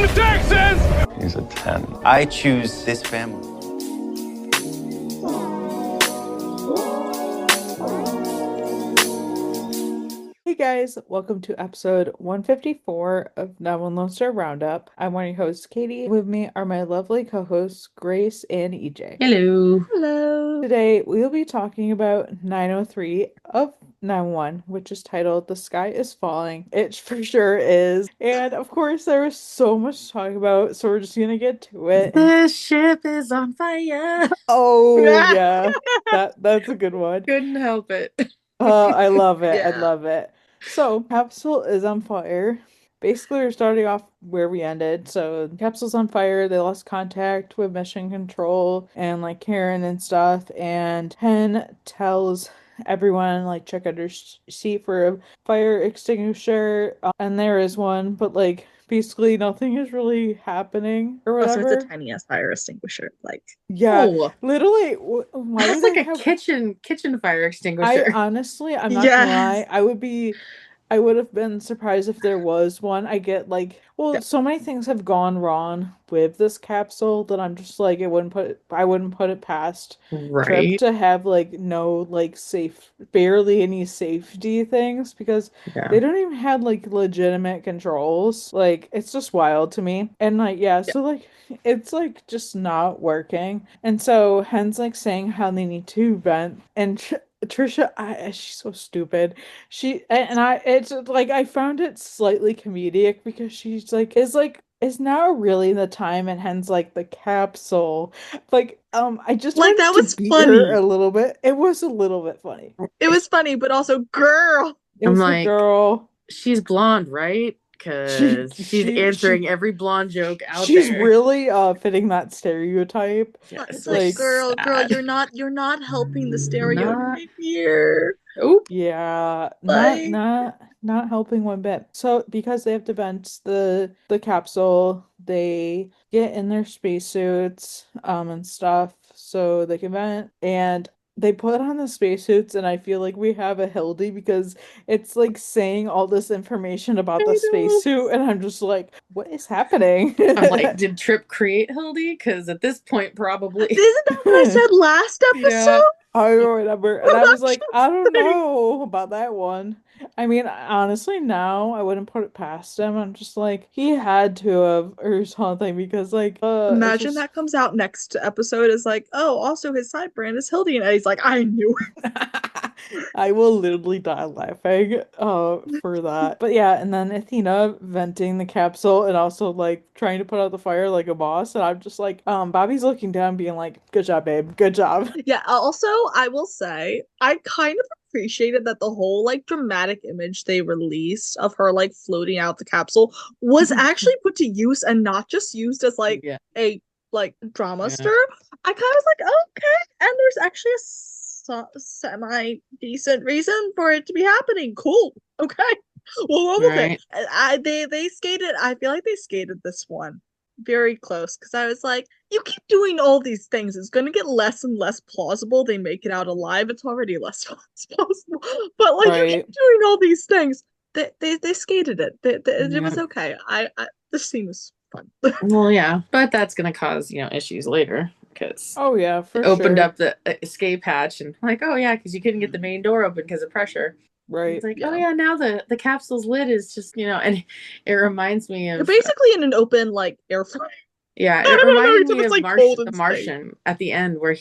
the taxes! He's a 10. I choose this family. Hey guys, welcome to episode 154 of Now One Lone Star Roundup. I'm one of your hosts, Katie. With me are my lovely co-hosts, Grace and EJ. Hello. Hello. Today, we'll be talking about 903 of 9-1, which is titled The Sky is Falling. It for sure is. And of course, there was so much to talk about, so we're just gonna get to it. The ship is on fire. Oh, yeah. That's a good one. Couldn't help it. I love it. I Yeah. love it. So, Capsule is on fire. Basically, we're starting off where we ended. So, Capsule's on fire. They lost contact with Mission Control and like Karen and stuff. And Hen tells everyone like check under seat for a fire extinguisher. And there is one, but like basically nothing is really happening or Also, whatever. it's a tiny ass fire extinguisher. Like, Yeah, Oh, literally. Why that's do like they a have? kitchen fire extinguisher. Honestly, I'm not gonna lie. yes. I would have been surprised if there was one. I get like, well, Yeah. so many things have gone wrong with this capsule that I'm just like, I wouldn't put it past Trip Right. to have like no like barely any safety things because Yeah. they don't even have like legitimate controls. Like it's just wild to me. And like yeah, so like it's like just not working. And so Hen's like saying how they need to vent and Trisha, she's so stupid. It's like I found it slightly comedic because she's like, is now really the time? And Hen's like the capsule. Like, I just Like, wanted that to was beat funny. her a little bit. It was a little bit funny. It was funny, but also, girl. It I'm was like, girl. she's blonde, right? Because she's answering every blonde joke out she's there. really fitting that stereotype. Yes, It's like, like, girl, sad. you're not helping the stereotype here. Nope. Yeah, Like- not helping one bit. So because they have to vent the capsule, they get in their spacesuits and stuff so they can vent and they put on the spacesuits and I feel like we have a Hildy because it's like saying all this information about the I know. spacesuit and I'm just like, what is happening? I'm like, did Trip create Hildy? Because at this point, probably. Isn't that what I said last episode? Yeah. I remember, and I was like, I don't Saying. know about that one. I mean, honestly, now I wouldn't put it past him. I'm just like, he had to have or something because, like, Imagine that comes out next episode is like, oh, also his side brand is Hildy, and he's like, I knew it. I will literally die laughing for that. But yeah, and then Athena venting the capsule and also like trying to put out the fire like a boss, and I'm just like, Bobby's looking down, being like, good job, babe, good job. Yeah, also, I will say, I kind of appreciated that the whole like dramatic image they released of her like floating out the capsule was actually put to use and not just used as like Yeah. a like drama Yeah. stir. I kind of was like, okay, and there's actually a semi decent reason for it to be happening. Cool. Okay. Well, one thing. They skated. I feel like they skated this one very close because I was like, you keep doing all these things, it's going to get less and less plausible they make it out alive. It's already less plausible, but like you keep doing all these things. They skated it. It was okay. I this scene was fun. Well, yeah, but that's gonna cause issues later because Oh yeah, for opened sure. up the escape hatch and like, oh yeah, because you couldn't get the main door open because of pressure. Right. It's like, Yeah. oh yeah, now the capsule's lid is just and it reminds me You're of basically in an open like air fryer. yeah, I it don't know, reminded it's me of like cold in the space. Martian at the end where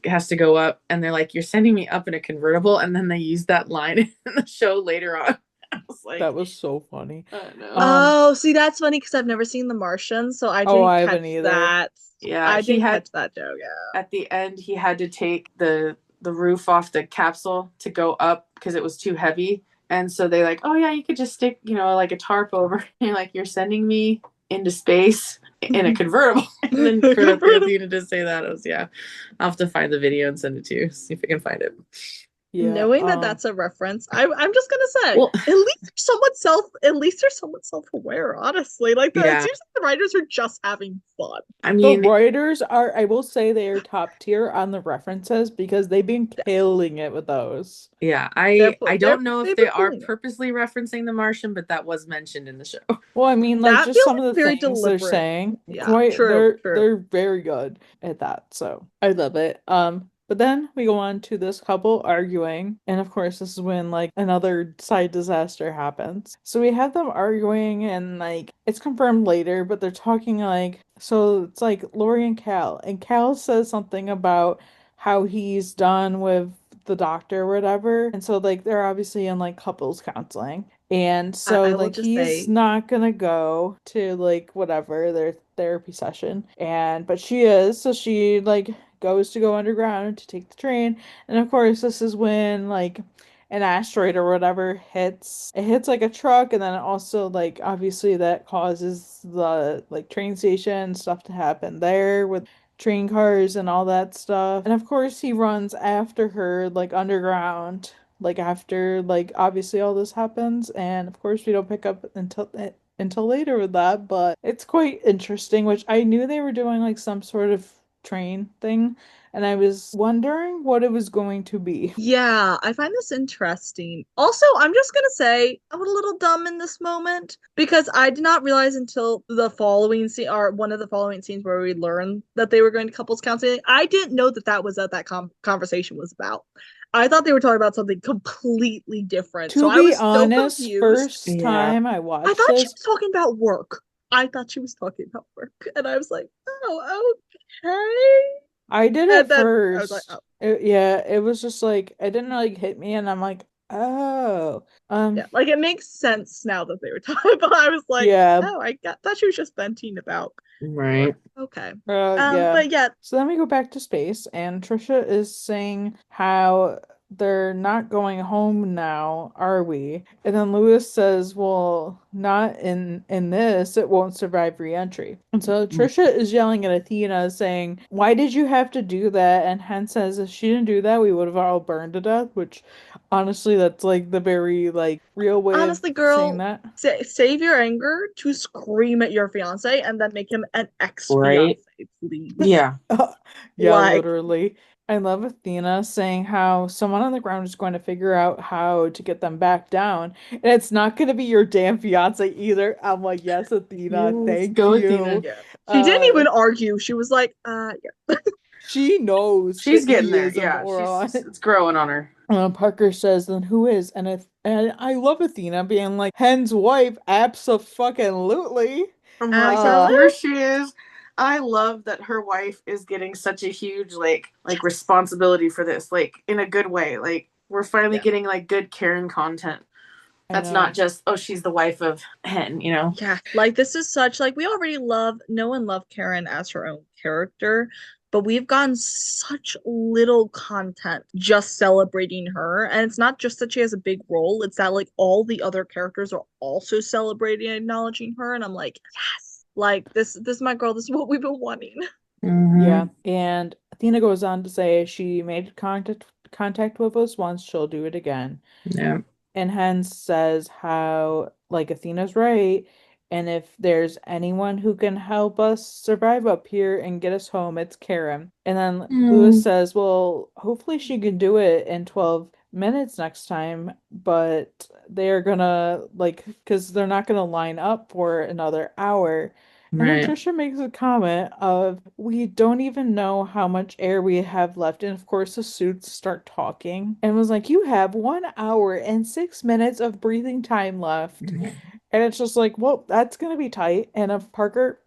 has to go up and they're like, you're sending me up in a convertible, and then they use that line in the show later on. I was like, That was so funny. I don't know. Oh, see, that's funny because I've never seen The Martian, so I didn't I catch haven't either. that. Yeah, I he didn't had catch that joke. Yeah. at the end he had to take the roof off the capsule to go up because it was too heavy. And so they like, oh yeah, you could just stick, like a tarp over. And you're like, you're sending me into space in a convertible. And then for Athena to say that, I'll have to find the video and send it to you, see if I can find it. Yeah. Knowing that that's a reference, I'm just gonna say, Well- at least they're somewhat self-aware. Honestly, like Yeah. it seems like the writers are just having fun. I The mean, writers are, I will say, they are top tier on the references because they've been killing it with those. yeah, They're I pu- don't know if they've they been are pulling it. purposely referencing The Martian, but that was mentioned in the show. Well, I mean, like That just feels some like of the very things they're deliberate. saying, Yeah, quite true. they're very good at that. So I love it. But then we go on to this couple arguing, and of course, this is when like another side disaster happens. So we have them arguing, and like it's confirmed later, but they're talking like so it's like Lori and Cal says something about how he's done with the doctor or whatever. And so like they're obviously in like couples counseling. And so I will like just he's say, not gonna go to like whatever their therapy session. And but she is, so she like goes to go underground to take the train. And of course this is when like an asteroid or whatever hits like a truck, and then also like obviously that causes the like train station stuff to happen there with train cars and all that stuff. And of course he runs after her like underground like after like obviously all this happens, and of course we don't pick up until later with that, but it's quite interesting, which I knew they were doing like some sort of train thing, and I was wondering what it was going to be. yeah, I find this interesting. Also, I'm just gonna say I was a little dumb in this moment because I did not realize until the following scene or one of the following scenes where we learned that they were going to couples counseling. I didn't know that that was what that conversation was about. I thought they were talking about something completely different. So To I be was so honest, confused. first time I I watched thought she this, was talking about work. I thought she was talking about work. And I was like, oh, okay. I did And it then I was like, first. oh, Yeah, it was just like it didn't like hit me, and I'm like, oh, yeah. Like it makes sense now that they were talking about. I was like, yeah, oh, thought she was just venting about Right. work. Okay. yeah. But yeah, So then we go back to space, and Trisha is saying how they're not going home now, are we? And then Lewis says, "Well, not in this. It won't survive re-entry." And so Trisha is yelling at Athena, saying, "Why did you have to do that?" And Hen says, "If she didn't do that, we would have all burned to death." Which, honestly, that's like the very like real way of honestly, saying girl, that. save your anger to scream at your fiance and then make him an ex-fiance, Right. please. Yeah. Yeah, Like, literally. I love Athena saying how someone on the ground is going to figure out how to get them back down. And it's not going to be your damn fiance either. I'm like, yes, Athena, Yes, thank go Athena. you. yeah. She didn't Uh, even argue. She was like, yeah. she knows She's that getting he there. is a Yeah, moron. it's growing on her. Parker says, then who is? And I love Athena being like, Hen's wife, abso-fucking-lutely. I'm like, of Absolutely. course she is. I love that her wife is getting such a huge like responsibility for this, like in a good way. Like we're finally Yeah. getting like good Karen content. I That's know. not just oh she's the wife of Hen, you know. Yeah, like this is such like we already love no one loved Karen as her own character, but we've gotten such little content just celebrating her. And it's not just that she has a big role, it's that like all the other characters are also celebrating and acknowledging her. And I'm like, yes, like this my girl, this is what we've been wanting. Yeah. And Athena goes on to say she made contact with us once, she'll do it again. Yeah. And Hans says how, like, Athena's right, and if there's anyone who can help us survive up here and get us home, it's Karen. And then Lewis says, well, hopefully she can do it in 12 minutes next time, but they're gonna, like, because they're not gonna line up for another hour. And then Right. Trisha makes a comment of, we don't even know how much air we have left. And of course, the suits start talking and was like, you have 1 hour and 6 minutes of breathing time left. And it's just like, well, that's going to be tight. And of Parker,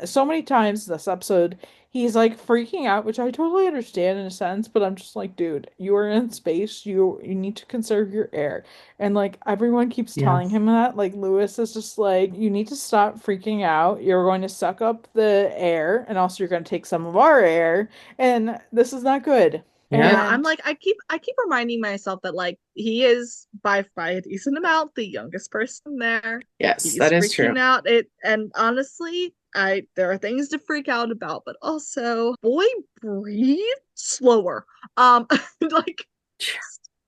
so many times this episode, he's like freaking out, which I totally understand in a sense, but I'm just like, dude, you are in space. You need to conserve your air. And like everyone keeps telling Yes. him that. Like Lewis is just like, you need to stop freaking out. You're going to suck up the air, and also you're going to take some of our air, and this is not good. Yeah, Yep. I'm And like I keep reminding myself that like he is by a decent amount the youngest person there. Yes, He's that is true. freaking out. And honestly, I there are things to freak out about, but also boy breathe slower. Like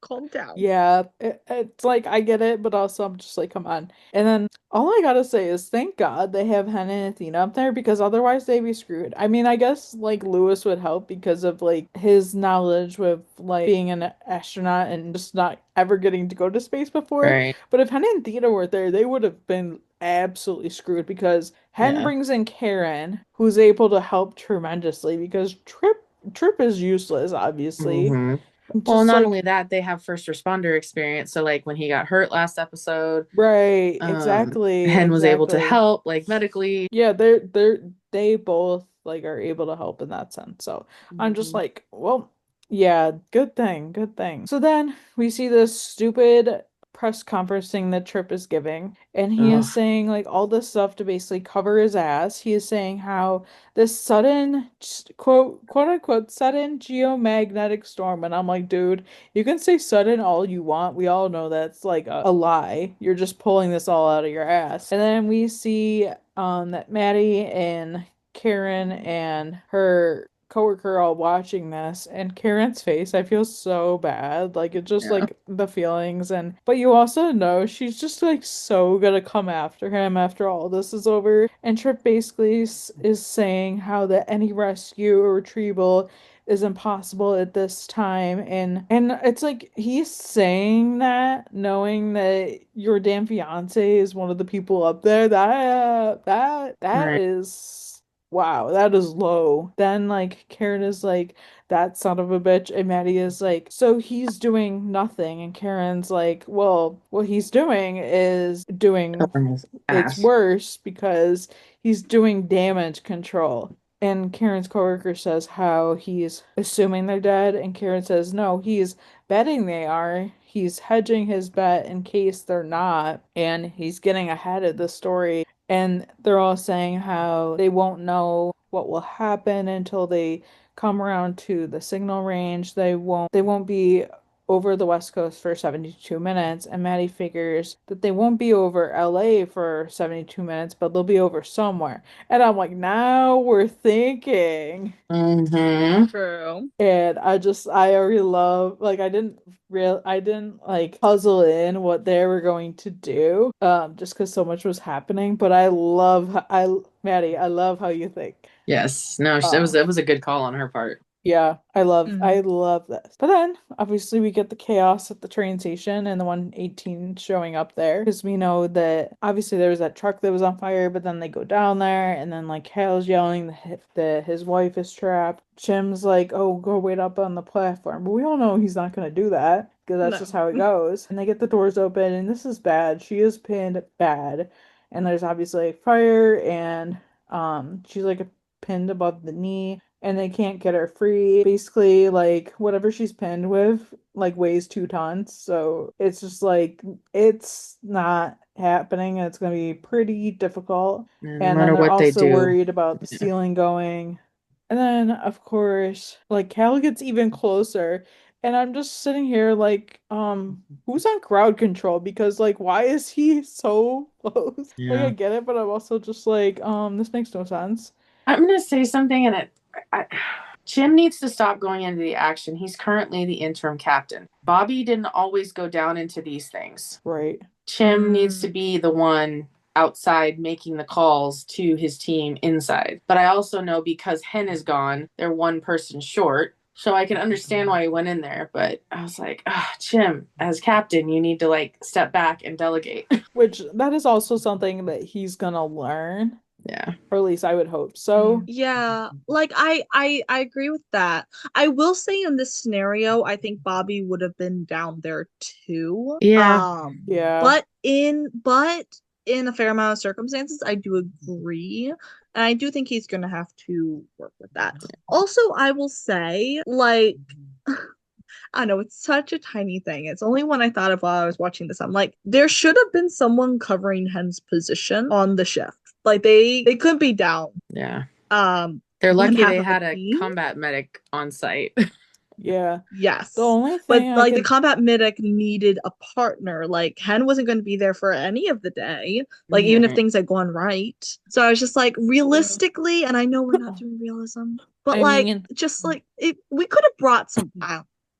calm down. Yeah, it's like I get it, but also I'm just like, come on. And then all I gotta say is thank God they have Hen and Athena up there because otherwise they'd be screwed. I mean, I guess like Lewis would help because of like his knowledge with like being an astronaut and just not ever getting to go to space before. Right. But if Hen and Athena were there, they would have been absolutely screwed because Hen Yeah. brings in Karen, who's able to help tremendously because Trip is useless, obviously. Mhm. Well, Just not like only that, they have first responder experience. So like when he got hurt last episode, right, exactly, Hen was able to exactly. help like medically. Yeah, they both like are able to help in that sense. So I'm just Mhm. like, well, yeah, good thing, good thing. So then we see this stupid press conference thing that Trip is giving, and he is Ugh. saying like all this stuff to basically cover his ass. He is saying how this sudden quote unquote sudden geomagnetic storm, and I'm like, dude, you can say sudden all you want. We all know that's like a lie. You're just pulling this all out of your ass. And then we see that Maddie and Karen and her coworker all watching this, and Karen's face, I feel so bad. Like it's just Yeah. like the feelings, and but you also know she's just like so gonna come after him after all this is over. And Trip basically is saying how that any rescue or retrieval is impossible at this time, and it's like he's saying that knowing that your damn fiance is one of the people up there. That Right. is wow, that is low. Then like Karen is like, that son of a bitch, and Maddie is like, so he's doing nothing, and Karen's like, well, what he's doing is doing, Covering his it's ass. worse because he's doing damage control. And Karen's coworker says how he's assuming they're dead, and Karen says no, he's betting they are. He's hedging his bet in case they're not, and he's getting ahead of the story. And they're all saying how they won't know what will happen until they come around to the signal range. They won't be over the West Coast for 72 minutes, and Maddie figures that they won't be over LA for 72 minutes, but they'll be over somewhere. And I'm like, now we're thinking. Mm-hmm. True. And I already love, like, I didn't like puzzle in what they were going to do, just because so much was happening. But Maddie, I love how you think. Yes. No, Um, it was a good call on her part. yeah, I Mhm. love this. But then obviously we get the chaos at the train station and the 118 showing up there because we know that obviously there was that truck that was on fire, but then they go down there and then like Hal's yelling that his wife is trapped. Jim's like, "Oh, go wait up on the platform," but we all know he's not gonna do that because that's just No. how it goes. And they get the doors open and this is bad. She is pinned bad, and there's obviously fire and she's like pinned above the knee and they can't get her free. Basically, like whatever she's pinned with, like weighs 2 tons. So it's just like it's not happening and it's gonna be pretty difficult. And no And then matter they're what they also do. worried about the Yeah. ceiling going. And then of course, like Cal gets even closer. And I'm just sitting here like, who's on crowd control? Because like why is he so close? Like I Yeah. get it, but I'm also just like, this makes no sense. I'm gonna say something, and I, Jim needs to stop going into the action. He's currently the interim captain. Bobby didn't always go down into these things. Right. Jim needs to be the one outside making the calls to his team inside. But I also know because Hen is gone, they're one person short. So I can understand why he went in there. But I was like, Jim, as captain, you need to like step back and delegate. Which that is also something that he's gonna learn, Yeah. or at least I would hope so. Yeah, like I agree with that. I will say in this scenario, I think Bobby would have been down there too. Yeah. Yeah. But in a fair amount of circumstances, I do agree. And I do think he's gonna have to work with that. Also, I will say, like, I know it's such a tiny thing. It's only one I thought of while I was watching this. I'm like, there should have been someone covering Hen's position on the shift. Like they couldn't be down. Yeah. Um, They're one lucky half they of a had a team. combat medic on site. Yeah. Yes. The only But thing I like the could combat medic needed a partner. Like Hen wasn't going to be there for any of the day. Like even if Right. things had gone right. So I was just like, realistically, and I know we're not doing realism, but I like mean, just like we could have brought some.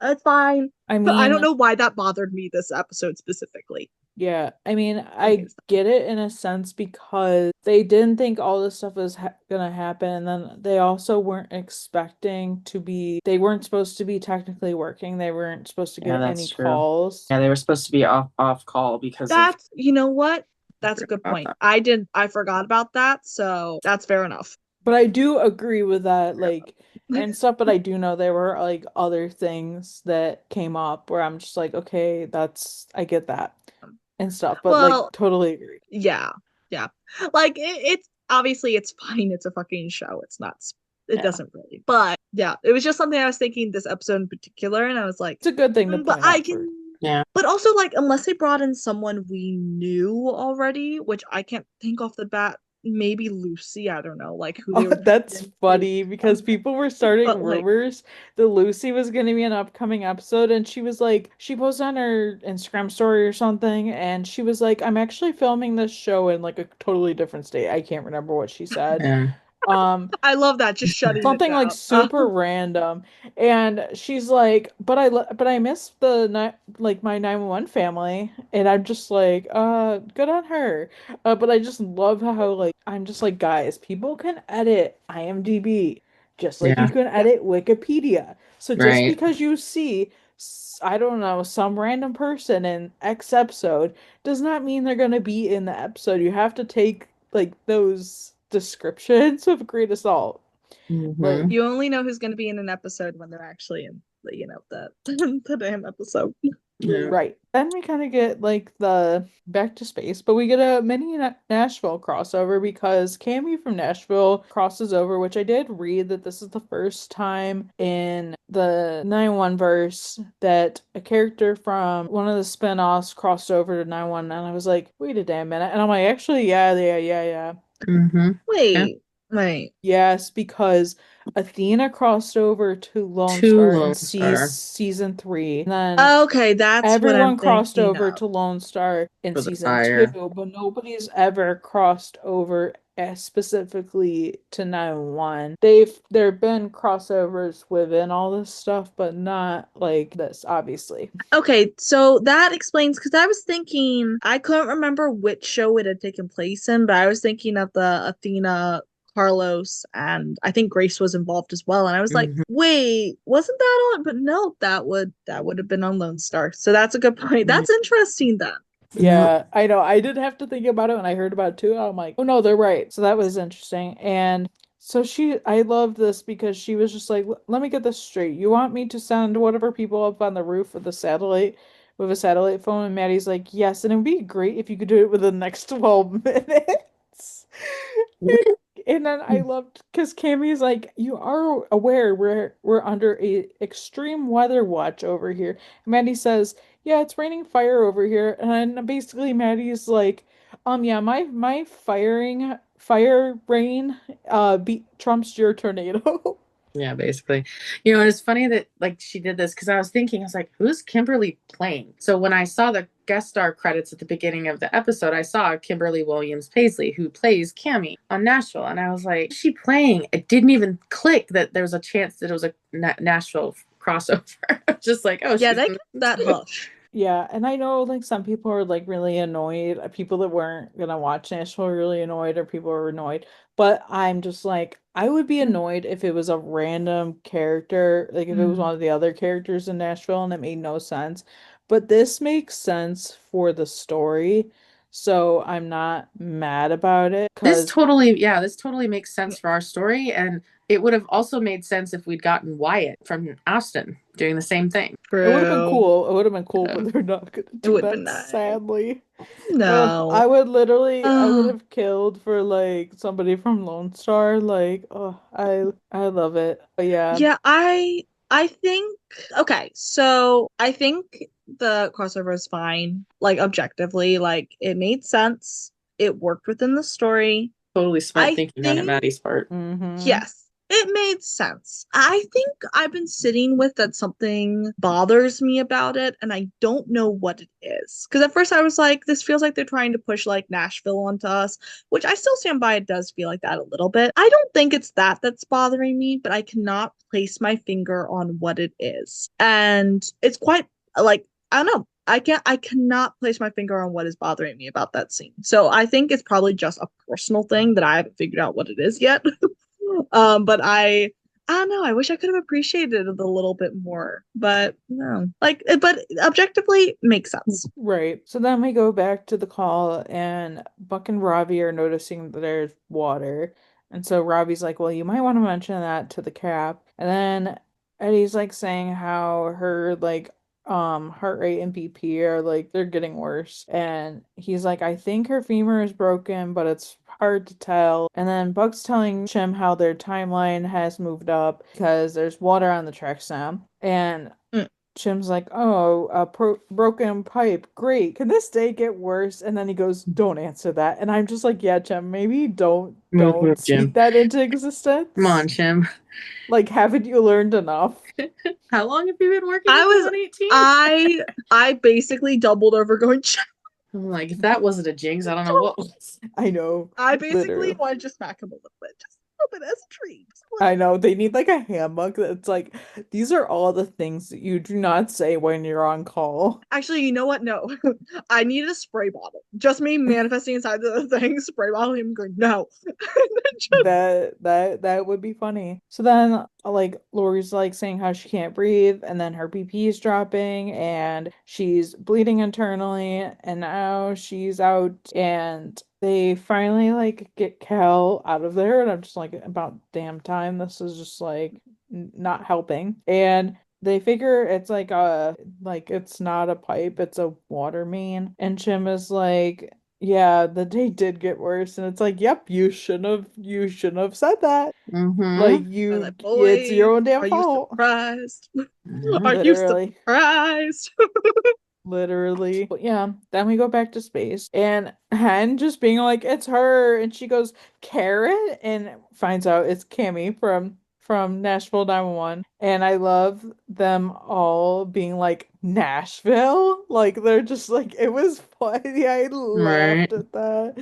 It's fine. I But I don't mean, know why that bothered me this episode specifically. yeah, I mean, Okay, I stop. get it in a sense because they didn't think all this stuff was gonna happen, and then they also weren't expecting to be, they weren't supposed to be technically working. They weren't supposed to Yeah, get that's any true. calls. Yeah, they were supposed to be off call because of That's, you know what? That's a good about point. that. I forgot about that, so that's fair enough. But I do agree with that, like, and stuff, but I do know there were like other things that came up where I'm just like, okay, I get that and stuff, but like Well, totally agree. yeah, yeah. Like it's obviously it's fine. It's a fucking show. It's not. It Yeah. doesn't really. But yeah, it was just something I was thinking this episode in particular, and I was like, It's a good thing to but point I out for. can. Yeah. But also, like, unless they brought in someone we knew already, which I can't think off the bat, maybe Lucy, I don't know, like who they Oh, would that's in funny because something. people were starting But like, rumors that Lucy was going to be an upcoming episode, and she was like, she posted on her Instagram story or something, and she was like, I'm actually filming this show in like a totally different state. I can't remember what she said. Yeah. I love that, just shutting it Something like down. super random, and she's like, but I miss like my 911 family, and I'm just like, good on her. But I just love how like I'm just like, guys, people can edit IMDb just like you Yeah. can edit Wikipedia. So just Right. because you see I don't know, some random person in X episode does not mean they're gonna be in the episode. You have to take like those descriptions with a grain of salt. Like, Mm-hmm. You only know who's going to be in an episode when they're actually in the, the damn episode. Yeah. right. Then we kind of get like the back to space, but we get a mini Nashville crossover because Cammy from Nashville crosses over, which I did read that this is the first time in the 9-1 verse that a character from one of the spin-offs crossed over to 9-1, and I was like, wait a damn minute. And I'm like, actually, yeah. Mm-hmm. Wait. Yes, because Athena crossed over to Lone Two Star in Lone Star season 3. And then Okay, that's what I'm everyone crossed thinking over of. to Lone Star in for the season fire. 2, but nobody's ever crossed over specifically to 9-1. There have been crossovers within all this stuff, but not like this, obviously. Okay, so that explains because I was thinking I couldn't remember which show it had taken place in, but I was thinking of the Athena, Carlos, and I think Grace was involved as well. And I was like, Mhm. wait, wasn't that on? But no, that would have been on Lone Star. So that's a good point. That's interesting then. Yeah, I know. I did have to think about it when I heard about it too. I'm like, oh no, they're right. So that was interesting. And so I love this because she was just like, let me get this straight. You want me to send whatever people up on the roof with with a satellite phone? And Maddie's like, yes. And it would be great if you could do it within the next 12 minutes. And then I loved because Cammy's like, you are aware we're under a extreme weather watch over here. And Maddie says, yeah, it's raining fire over here. And then basically Maddie's like, yeah, my fire rain beat trumps your tornado. Yeah, basically. You know, and it's funny that like she did this because I was thinking, I was like, who's Kimberly playing? So when I saw the guest star credits at the beginning of the episode, I saw Kimberly Williams Paisley, who plays Cammy on Nashville. And I was like, who's she playing? It didn't even click that there was a chance that it was a Nashville crossover. Just like, oh, Yeah, she's they in kept that too. hush. Yeah, and I know like some people are like really annoyed. People that weren't gonna watch Nashville are really annoyed, or people are annoyed. But I'm just like, I would be annoyed if it was a random character, like if it was one of the other characters in Nashville and it made no sense. But this makes sense for the story, so I'm not mad about it. This Because totally makes sense for our story. And it would have also made sense if we'd gotten Wyatt from Austin doing the same thing. it would have been True. cool. It would have been cool, Yeah. but they're not gonna It do would have that, been nice. sadly. No. I would I would Uh, have killed for like somebody from Lone Star. Like, oh, I love it. But yeah, yeah, I think okay, so I think the crossover is fine. Like objectively, like it made sense. It worked within the story. Totally smart I thinking on think Maddie's part. mm-hmm. yes. it made sense. I think I've been sitting with that something bothers me about it, and I don't know what it is. Because at first I was like, this feels like they're trying to push like Nashville onto us, which I still stand by. It does feel like that a little bit. I don't think it's that that's bothering me, but I cannot place my finger on what it is. And it's quite like, I don't know. I cannot place my finger on what is bothering me about that scene. So I think it's probably just a personal thing that I haven't figured out what it is yet. But I don't know. I wish I could have appreciated it a little bit more, but no. Like, but objectively makes sense. Right. So then we go back to the call, and Buck and Ravi are noticing that there's water. And so Ravi's like, well, you might want to mention that to the cap. And then Eddie's like saying how her like heart rate and BP are like they're getting worse. And he's like, I think her femur is broken, but it's hard to tell. And then Buck's telling Chim how their timeline has moved up because there's water on the tracks now. And Mm. Chim's like, oh, a broken pipe. Great. Can this day get worse? And then he goes, don't answer that. And I'm just like, yeah, Chim, maybe don't Jim. speak that into existence. Come on, Chim. Like, haven't you learned enough? How long have you been working I with was 118? I basically doubled over going. I'm like, if that wasn't a jinx, I don't know what was. I know. I basically Literally. wanted to smack him a little bit, just a little bit as a treat. I know. They need like a handbook that's like, these are all the things that you do not say when you're on call. Actually, you know what? No, I needed a spray bottle. Just me manifesting inside the thing, spray bottle, him going no. That would be funny. So then like Lori's like saying how she can't breathe, and then her BP is dropping and she's bleeding internally, and now she's out, and they finally like get Cal out of there, and I'm just like, about damn time. This is just like not helping. And they figure it's like it's not a pipe, it's a water main. And Jim is like, yeah, the day did get worse. And it's like, yep, you shouldn't have said that. Mm-hmm. Like Like, it's your own damn are you fault. surprised? Mhm. Are you Literally. surprised? Literally. But yeah, then we go back to space, and Hen just being like, it's her, and she goes, Karen, and finds out it's Cammy from Nashville 911. And I love them all being like, Nashville? Like they're just like, it was funny. I Right. laughed at that.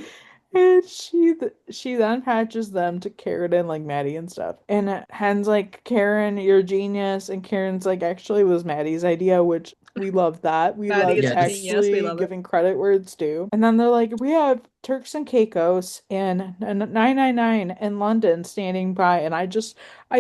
And she then patches them to Karen and like Maddie and stuff. And Hen's like, Karen, you're a genius. And Karen's like, actually, it was Maddie's idea, which we love that. We Maddie love is a genius. We actually love it. giving credit where it's due. And then they're like, we have Turks and Caicos and 999 in London standing by. And I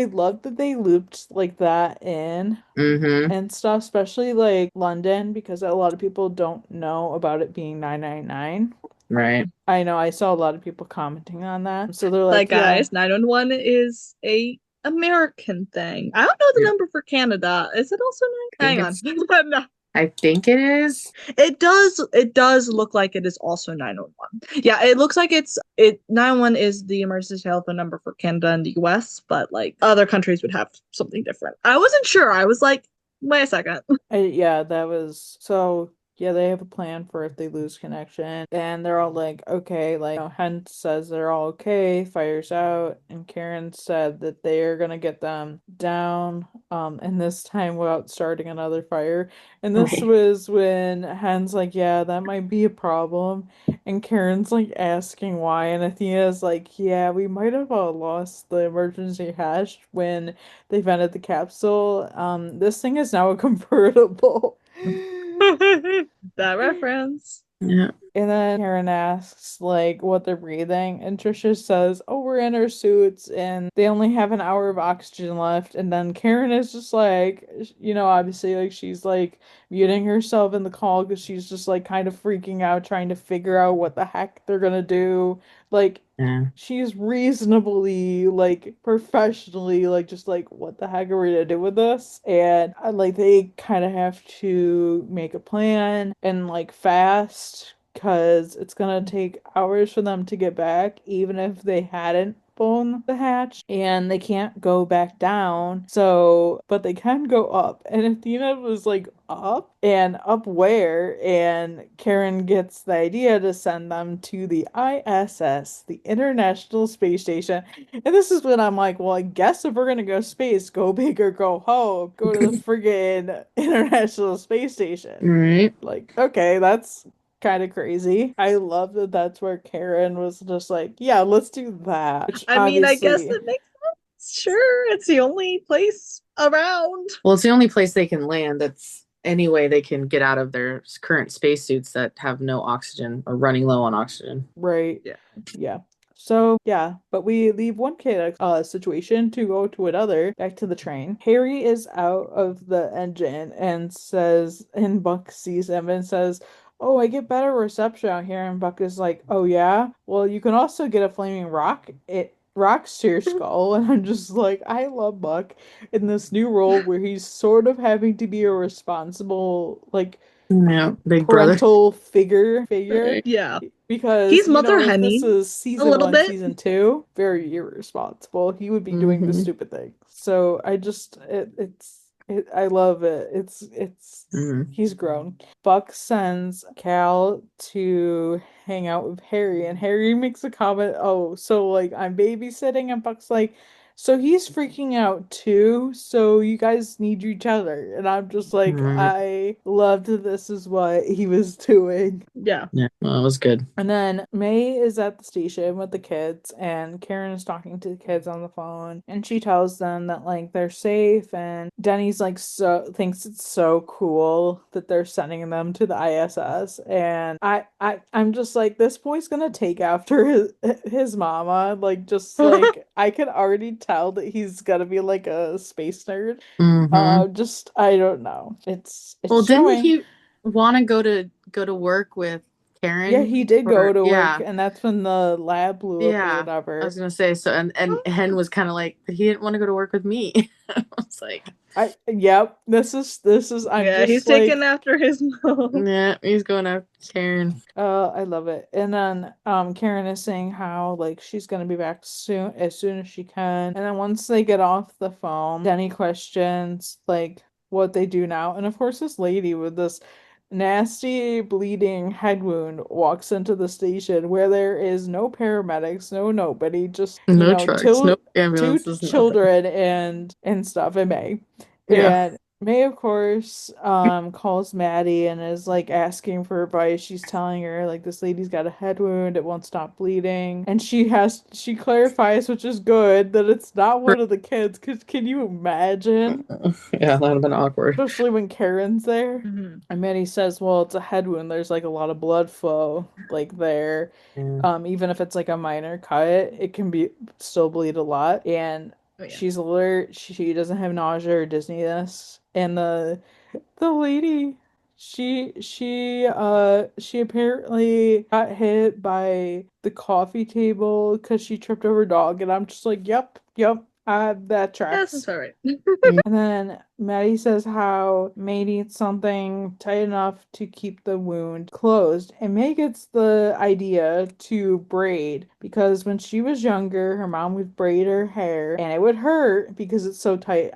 love that they looped like that in Mm-hmm. and stuff, especially like London, because a lot of people don't know about it being 999. Right. I know I saw a lot of people commenting on that. So they're Like, like, yeah, guys, 911 is a American thing. I don't know the Yeah. number for Canada. Is it also nine? Hang think on. No. I think it is. It does look like it is also 911. Yeah, it looks like it's 911 is the emergency telephone number for Canada and the US, but like other countries would have something different. I wasn't sure. I was like, wait a second. yeah, that was so. Yeah, they have a plan for if they lose connection. And they're all like, okay, like, Hunt says they're all okay, fires out, and Karen said that they're gonna get them down, and this time without starting another fire. And this Right. was when Hen's like, yeah, that might be a problem. And Karen's like asking why, and Athena's like, yeah, we might have lost the emergency hatch when they vented the capsule. This thing is now a convertible. That reference. Yeah. And then Karen asks, like, what they're breathing. And Trisha says, oh, we're in our suits and they only have an hour of oxygen left. And then Karen is just like, obviously, like, she's like muting herself in the call because she's just like kind of freaking out, trying to figure out what the heck they're gonna do. Like, Yeah. she's reasonably, like, professionally, like, just like, what the heck are we gonna do with this? And like, they kind of have to make a plan and like fast because it's gonna take hours for them to get back, even if they hadn't open the hatch and they can't go back down. So, but they can go up. And Athena was like, up? And up where? And Karen gets the idea to send them to the ISS, the International Space Station. And this is when I'm like, well, I guess if we're gonna go space, go big or go home. Go to the friggin' International Space Station. Right. Like, okay, that's kind of crazy. I love that that's where Karen was just like, yeah, let's do that. Which I mean, I guess obviously, it makes sense. Sure, it's the only place around. Well, it's the only place they can land that's any way they can get out of their current spacesuits that have no oxygen or running low on oxygen. right? Yeah. Yeah. So yeah, but we leave one chaotic situation to go to another. Back to the train. Harry is out of the engine and says, and Buck sees him and says, "Oh, I get better reception out here." And Buck is like, "Oh yeah, well you can also get a flaming rock. It rocks to your skull." And I'm just like, I love Buck in this new role where he's sort of having to be a responsible, like, Yeah, big brother. parental figure Right. Yeah. because He's Mother if this Henny is a season little 1 bit. season 2, very irresponsible. He would be doing the Mhm. stupid thing. So I just I love it. Mhm. He's grown. Buck sends Cal to hang out with Harry, and Harry makes a comment, "Oh, so like I'm babysitting," and Buck's like, "So he's freaking out too, so you guys need each other." And I'm just like, Right. I loved this is what he was doing. Yeah. Yeah, well, that was good. And then May is at the station with the kids, and Karen is talking to the kids on the phone, and she tells them that like they're safe, and Denny's like so thinks it's so cool that they're sending them to the ISS, and I'm just like, this boy's gonna take after his mama, like just like I can already tell that he's gonna be like a space nerd. Mm-hmm. Just I don't know. It's Well, didn't showing. he want to go to work with Yeah, Karen? he did Or go to work, yeah, and that's when the lab blew up or yeah. I was whatever. gonna say so, and Hen was kind of like he didn't want to go to work with me. I was like, Yep, this is I'm Yeah, he's just taken like, after his mom. yeah, he's going after Karen. I love it. And then Karen is saying how like she's gonna be back soon as she can. And then once they get off the phone, Denny questions like what they do now. And of course this lady with this nasty bleeding head wound walks into the station where there is no paramedics, no nobody, just No trucks, no two ambulances, nothing. children and stuff, and May. Yeah. And May, of course, calls Maddie and is like asking for advice. She's telling her like this lady's got a head wound, it won't stop bleeding. And she clarifies, which is good, that it's not one of the kids, because can you imagine? Yeah, that'd have been awkward. Especially when Karen's there. Mm-hmm. And Maddie says, well, it's a head wound. There's like a lot of blood flow like there. Yeah. Even if it's like a minor cut, it can be still bleed a lot. And Oh, yeah. she's alert. She doesn't have nausea or dizziness. And the lady, she apparently got hit by the coffee table because she tripped over a dog. And I'm just like, yep, that Yeah, tracks. that's all right. And then Maddie says how May needs something tight enough to keep the wound closed. And May gets the idea to braid because when she was younger, her mom would braid her hair and it would hurt because it's so tight.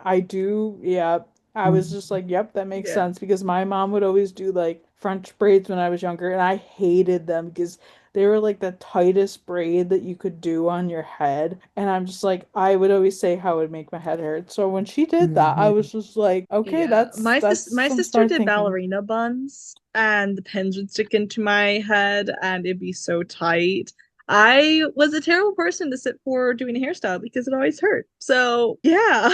Yeah. I was just like, yep, that makes Yeah. sense because my mom would always do like French braids when I was younger and I hated them because they were like the tightest braid that you could do on your head. And I'm just like, I would always say how it would make my head hurt. So when she did that, I was just like, okay, Yeah. that's My some sister smart did thinking. ballerina buns, and the pins would stick into my head, and it'd be so tight. I was a terrible person to sit for doing a hairstyle because it always hurt. So yeah.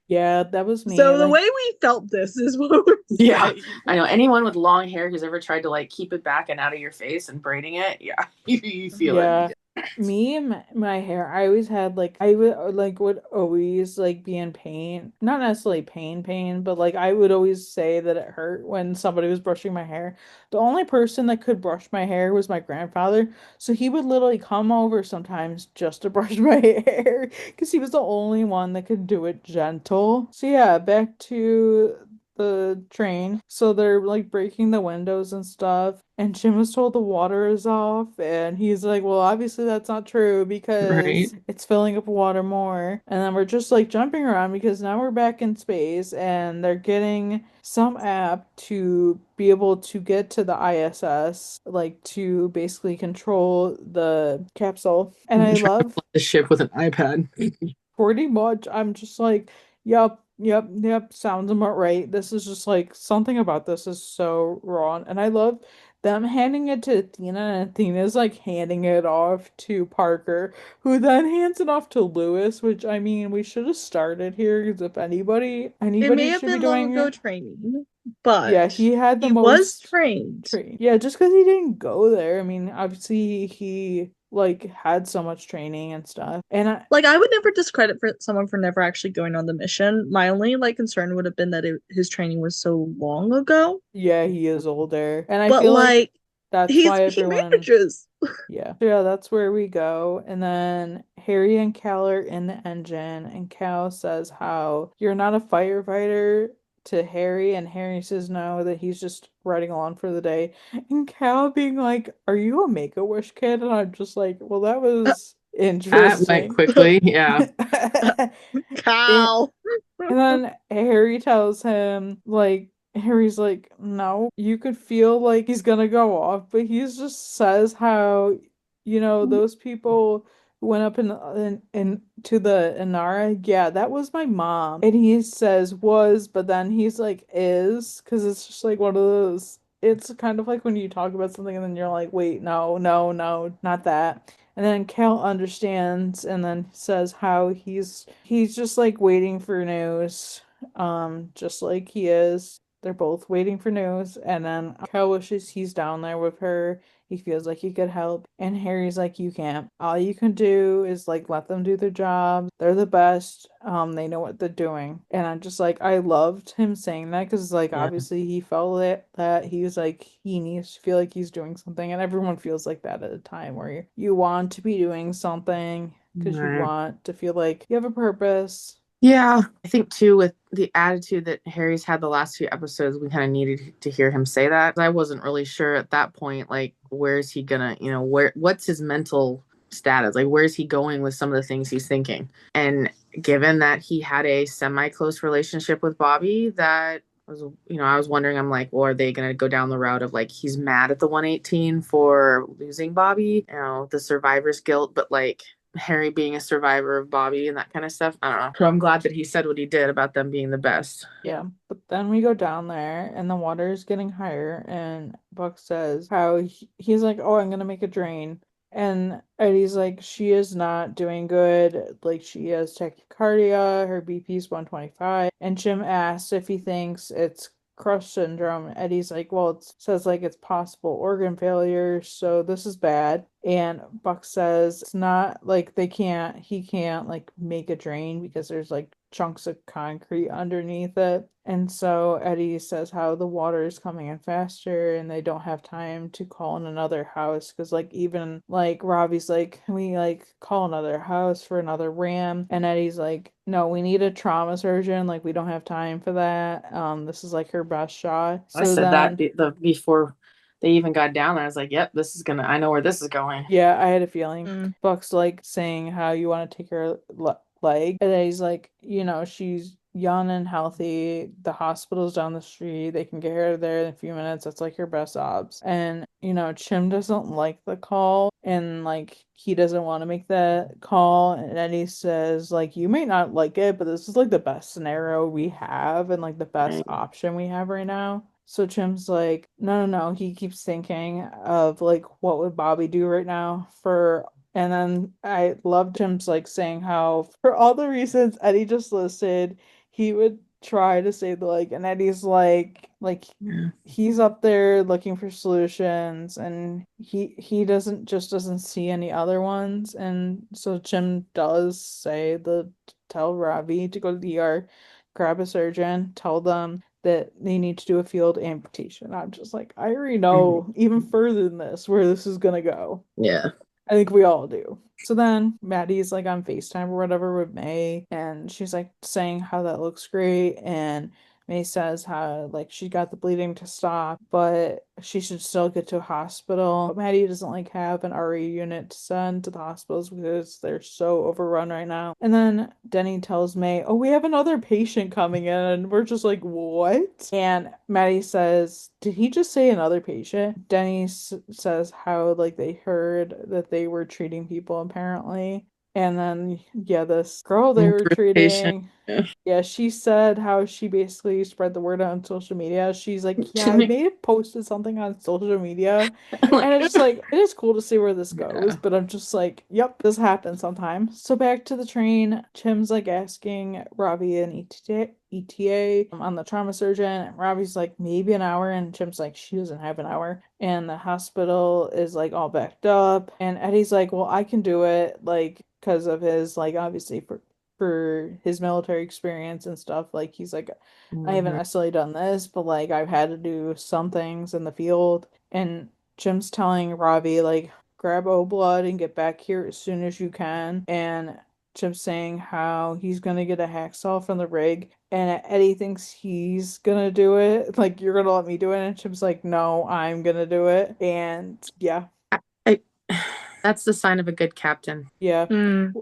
Yeah, that was me. So the Like, way we felt this is what we're Yeah, saying. I know. Anyone with long hair who's ever tried to like keep it back and out of your face and braiding it, yeah, you feel yeah. it. Me and my hair, I always had like I would always like be in pain. Not necessarily pain, but like I would always say that it hurt when somebody was brushing my hair. The only person that could brush my hair was my grandfather. So he would literally come over sometimes just to brush my hair because he was the only one that could do it gentle. So yeah, back to the train. So they're like breaking the windows and stuff. And Jim was told the water is off. And he's like, well, obviously that's not true Right. because it's filling up water more. And then we're just like jumping around because now we're back in space and they're getting some app to be able to get to the ISS, like to basically control the capsule. And I I'm trying to love flip the ship with an iPad. pretty much, I'm just like, yep, yep, yep, sounds about right. This is just like something about this is so wrong. And I love them handing it to Athena, and Athena's like handing it off to Parker, who then hands it off to Lewis, which I mean, we should have started here because if It may anybody have should be been long doing ago it. training, Yeah, but he had the he was most trained. training. Yeah, just because he didn't go there. I mean, obviously he like had so much training and stuff. And Like I would never discredit for someone for never actually going on the mission. My only like concern would have been that his training was so long ago. yeah, he is older. And I But feel like like that's why he everyone, manages. yeah. So yeah, that's where we go. And then Harry and Cal are in the engine, and Cal says how you're not a firefighter to Harry, and Harry says no, that he's just riding along for the day. And Cal being like, "Are you a Make-A-Wish kid?" And I'm just like, well, that was That went interesting. quickly. Yeah. It, Cal. And then Harry tells him, like, Harry's like, no, you could feel like he's gonna go off, but he just says how, those people who went up in to the Inara, yeah, that was my mom. And he says was, but then he's like is, because it's just like one of those. It's kind of like when you talk about something and then you're like, wait, no, no, no, not that. And then Cal understands and then says how he's just like waiting for news. Just like he is. They're both waiting for news. And then Cal wishes he's down there with her. He feels like he could help. And Harry's like, you can't. All you can do is like let them do their job. They're the best. They know what they're doing. And I'm just like, I loved him saying that because like yeah. obviously he felt it that he was like he needs to feel like he's doing something, and everyone feels like that at a time where you want to be doing something because you Right. want to feel like you have a purpose. Yeah. I think too, with the attitude that Harry's had the last few episodes, we kind of needed to hear him say that. I wasn't really sure at that point, like, where's he gonna, what's his mental status? Like, where's he going with some of the things he's thinking? And given that he had a semi close relationship with Bobby, that was, I was wondering, I'm like, well, are they gonna go down the route of like, he's mad at the 118 for losing Bobby, the survivor's guilt, but like, Harry being a survivor of Bobby and that kind of stuff. I don't know. So I'm glad that he said what he did about them being the best. Yeah, but then we go down there and the water is getting higher, and Buck says how he's like, oh, I'm gonna make a drain. And Eddie's like, she is not doing good. Like, she has tachycardia, her BP's 125. And Jim asks if he thinks it's crush syndrome. Eddie's like, well, it says like it's possible organ failure, so this is bad. And Buck says it's not like he can't like make a drain because there's like chunks of concrete underneath it. And so Eddie says how the water is coming in faster and they don't have time to call in another house because like even like Robbie's like, can we like call another house for another ram? And Eddie's like, no, we need a trauma surgeon. Like we don't have time for that. This is like her best shot. I So said that then before they even got down there. I was like, yep, I know where this is going. yeah, I had a feeling. Mm. Buck's like saying how you want to take her leg. And then he's like, she's young and healthy. The hospital's down the street. They can get her there in a few minutes. That's like her best odds. And, Chim doesn't like the call and like he doesn't want to make that call. And then he says, like, you may not like it, but this is like the best scenario we have and like the best Right. option we have right now. So Chim's like, no, no, no. He keeps thinking of like what would Bobby do right now for, and then I loved Chim's like saying how for all the reasons Eddie just listed, he would try to save the leg. And Eddie's like Yeah. he's up there looking for solutions and he doesn't see any other ones. And so Chim does say tell Ravi to go to the ER, grab a surgeon, tell them that they need to do a field amputation. I'm just like, I already know even further than this where this is gonna go. Yeah. I think we all do. So then Maddie's like on FaceTime or whatever with May, and she's like saying how that looks great. And May says how like she got the bleeding to stop, but she should still get to a hospital. But Maddie doesn't like have an RE unit to send to the hospitals because they're so overrun right now. And then Denny tells May, "Oh, we have another patient coming in," and we're just like, "What?" And Maddie says, "Did he just say another patient?" Denny says how like they heard that they were treating people apparently. And then, yeah, this girl they were Patient. treating, yeah, she said how she basically spread the word on social media. She's like, yeah, I may have posted something on social media. And it's just like, it is cool to see where this goes. Yeah. But I'm just like, yep, this happens sometimes. So back to the train, Chim's like asking Robbie and ETA on the trauma surgeon. And Robbie's like, maybe an hour. And Chim's like, she doesn't have an hour. And the hospital is like all backed up. And Eddie's like, well, I can do it. Like, because of his, like, obviously for his military experience and stuff. Like, he's like, I haven't necessarily done this, but like, I've had to do some things in the field. And Jim's telling Robbie, like, grab O Blood and get back here as soon as you can. And Jim's saying how he's gonna get a hacksaw from the rig, and Eddie thinks he's gonna do it. Like, you're gonna let me do it, and Jim's like, no, I'm gonna do it. And yeah, I, that's the sign of a good captain. yeah.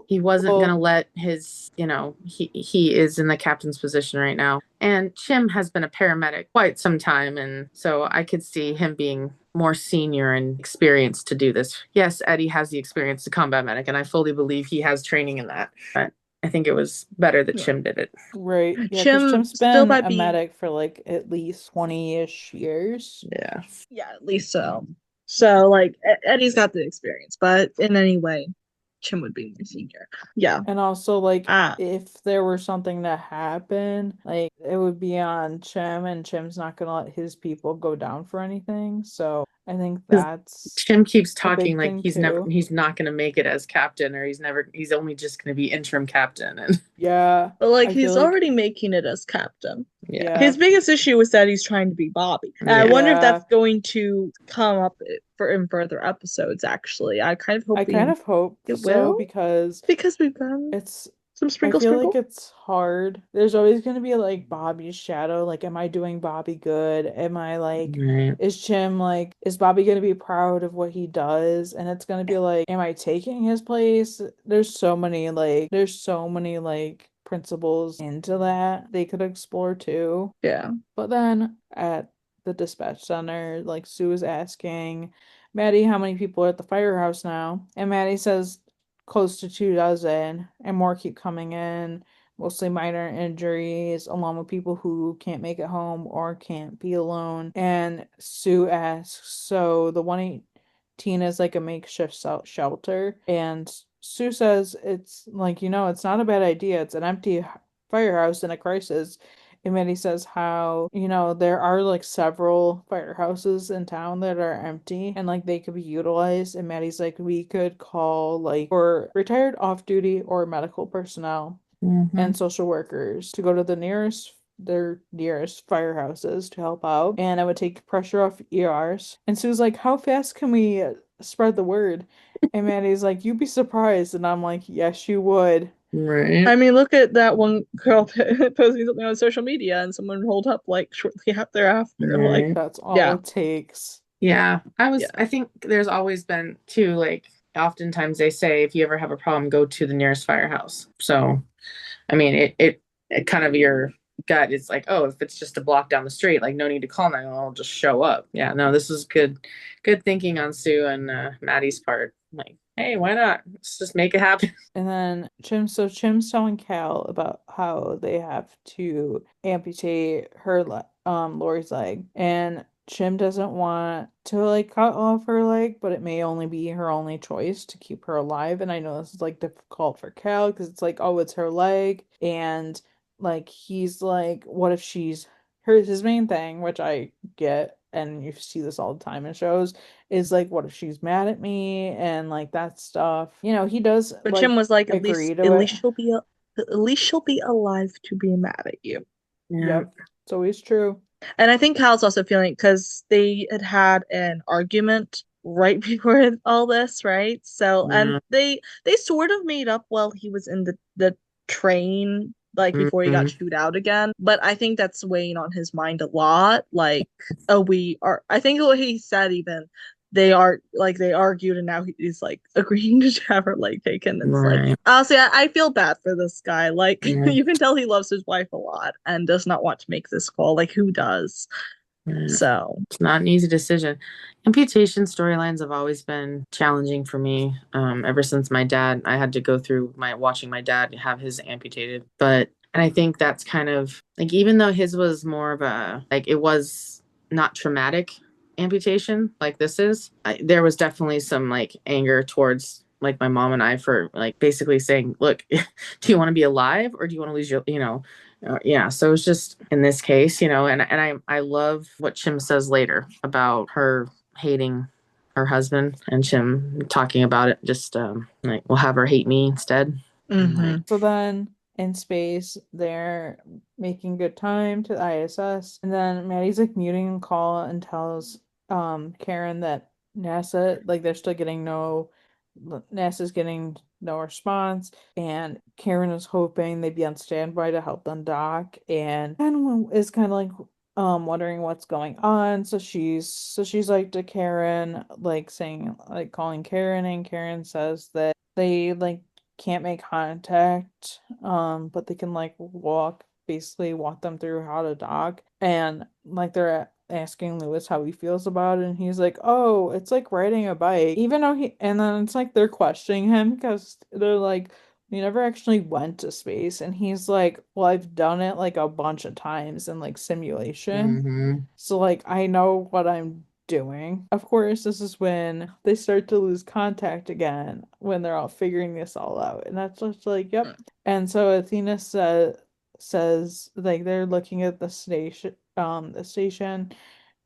He wasn't Well, gonna let his, he is in the captain's position right now. And Chim has been a paramedic quite some time, and so I could see him being more senior and experienced to do this. Yes, Eddie has the experience to combat medic, and I fully believe he has training in that. But I think it was better that Chim did it. right. Yeah, because Chim Chim's still been might a be medic for like at least 20-ish years. Yeah. yeah, at least so. So like Eddie's got the experience, but in any way, Chim would be my senior. Yeah. And also, like, Ah, if there were something to happen, like, it would be on Chim, and Chim's not gonna let his people go down for anything. So I think Because that's Chim keeps a talking big like thing too. he's not gonna make it as captain, or he's only just gonna be interim captain. And Yeah, but like I feel he's like, already making it as captain. yeah. yeah, His biggest issue is that he's trying to be Bobby. And I Yeah. wonder if yeah. that's going to come up in further episodes. Actually, I kind of hope I kind of hope it so will because because we've done it's some I sprinkle feel like sprinkle. it's hard. There's always going to be like Bobby's shadow. Like, am I doing Bobby good? Am I like, Right. is Bobby going to be proud of what he does? And it's going to be like, am I taking his place? There's so many like principles into that they could explore too. Yeah. But then at the dispatch center, like Sue is asking Maddie how many people are at the firehouse now. And Maddie says close to 2 dozen, and more keep coming in, mostly minor injuries, along with people who can't make it home or can't be alone. And Sue asks, so the 118 is like a makeshift shelter? And Sue says it's like, it's not a bad idea. It's an empty firehouse in a crisis. And Maddie says how, there are like several firehouses in town that are empty and like they could be utilized. And Maddie's like, we could call like for retired off duty or medical personnel and social workers to go to their nearest firehouses to help out. And I would take pressure off ERs. And Sue's like, how fast can we spread the word? And Maddie's like, you'd be surprised. And I'm like, yes, you would. Right. I mean, look at that one girl posting something on social media and someone rolled up like shortly thereafter. Like, Right. That's all yeah. it takes. Yeah. Yeah. I think there's always been too, like, oftentimes they say if you ever have a problem, go to the nearest firehouse. So, I mean, it kind of your gut is like, oh, if it's just a block down the street, like no need to call 911, I'll just show up. Yeah, no, this is good thinking on Sue and Maddie's part. Like, hey, why not? Let's just make it happen. And then Chim's telling Cal about how they have to amputate Lori's leg, and Chim doesn't want to like cut off her leg, but it may only be her only choice to keep her alive. And I know this is like difficult for Cal because it's like, oh, it's her leg, and like he's like, what if she's his main thing, which I get, and you see this all the time in shows, is like, what if she's mad at me and like that stuff. He does But like Jim was like, agree to at it. least she'll be alive to be mad at you. Yeah. Yep, it's always true. And I think Kyle's also feeling because they had an argument right before all this, right? So, and Yeah. they sort of made up while he was in the train like before he got Mhm. chewed out again. But I think that's weighing on his mind a lot. Like, we are. I think what he said even they argued and now he's like agreeing to have her leg taken. It's like Right. honestly, I feel bad for this guy. Like Yeah. you can tell he loves his wife a lot and does not want to make this call. Like who does? Yeah. So It's not an easy decision. Amputation storylines have always been challenging for me. Ever since my dad, I had to go through watching my dad have his amputated. And I think that's kind of like, even though his was more of a, like, it was not traumatic amputation like this is, there was definitely some like anger towards like my mom and I for like basically saying, look, do you want to be alive or do you want to lose your, yeah. So it's just in this case, and I love what Chim says later about her hating her husband and Chim talking about it. Just like, we'll have her hate me instead. And like, mhm. So then in space, they're making good time to the ISS, and then Maddie's like muting a call and tells Karen that they're still getting NASA's getting no response, and Karen is hoping they'd be on standby to help them dock, and Ken is kind of like wondering what's going on. So she's like to Karen, like saying, like calling Karen, and Karen says that they like can't make contact, but they can like basically walk them through how to dock, and like they're asking Lewis how he feels about it, and he's like, oh, it's like riding a bike, even though and then it's like they're questioning him because they're like, we never actually went to space, and he's like, well, I've done it like a bunch of times in like simulation, mm-hmm. so like I know what I'm doing. Of course, this is when they start to lose contact again, when they're all figuring this all out. And that's just like, yep. And so Athena says like they're looking at the station,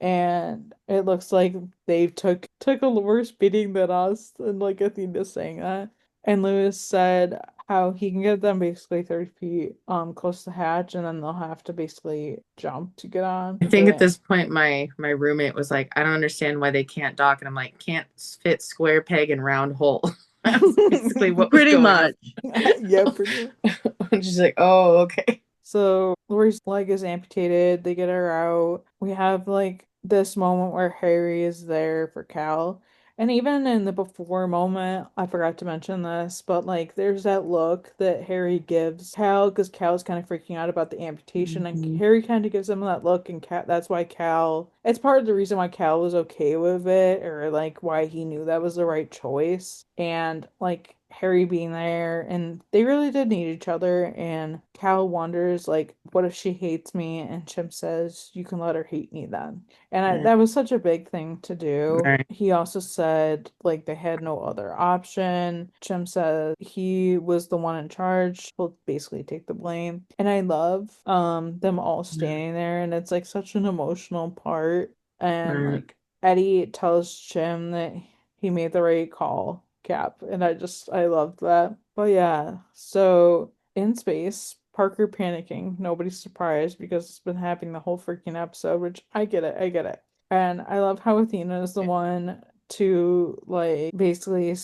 and it looks like they took a worse beating than us, and like Athena saying that. And Lewis said how he can get them basically 30 feet close to the hatch, and then they'll have to basically jump to get on. I think at this point, my roommate was like, I don't understand why they can't dock. And I'm like, can't fit square peg in round hole. That's basically what was Pretty going on. much. Yeah, pretty much. I'm just like, oh, okay. So Lori's leg is amputated. They get her out. We have like this moment where Harry is there for Cal. And even in the before moment, I forgot to mention this, but like there's that look that Harry gives Cal because Cal's kind of freaking out about the amputation, and Mhm. Harry kind of gives him that look, and that's why it's part of the reason why Cal was okay with it, or like why he knew that was the right choice. And like Harry being there, and they really did need each other. And Cal wonders, like, what if she hates me? And Chim says, you can let her hate me then. And Yeah. that was such a big thing to do. Right. He also said, like, they had no other option. Chim said he was the one in charge. He'll basically take the blame. And I love them all standing there, and it's like such an emotional part. And Right. like Eddie tells Chim that he made the right call, Cap, and I loved that. But yeah, so in space, Parker panicking. Nobody's surprised because it's been happening the whole freaking episode, which I get it. And I love how Athena is the one to like basically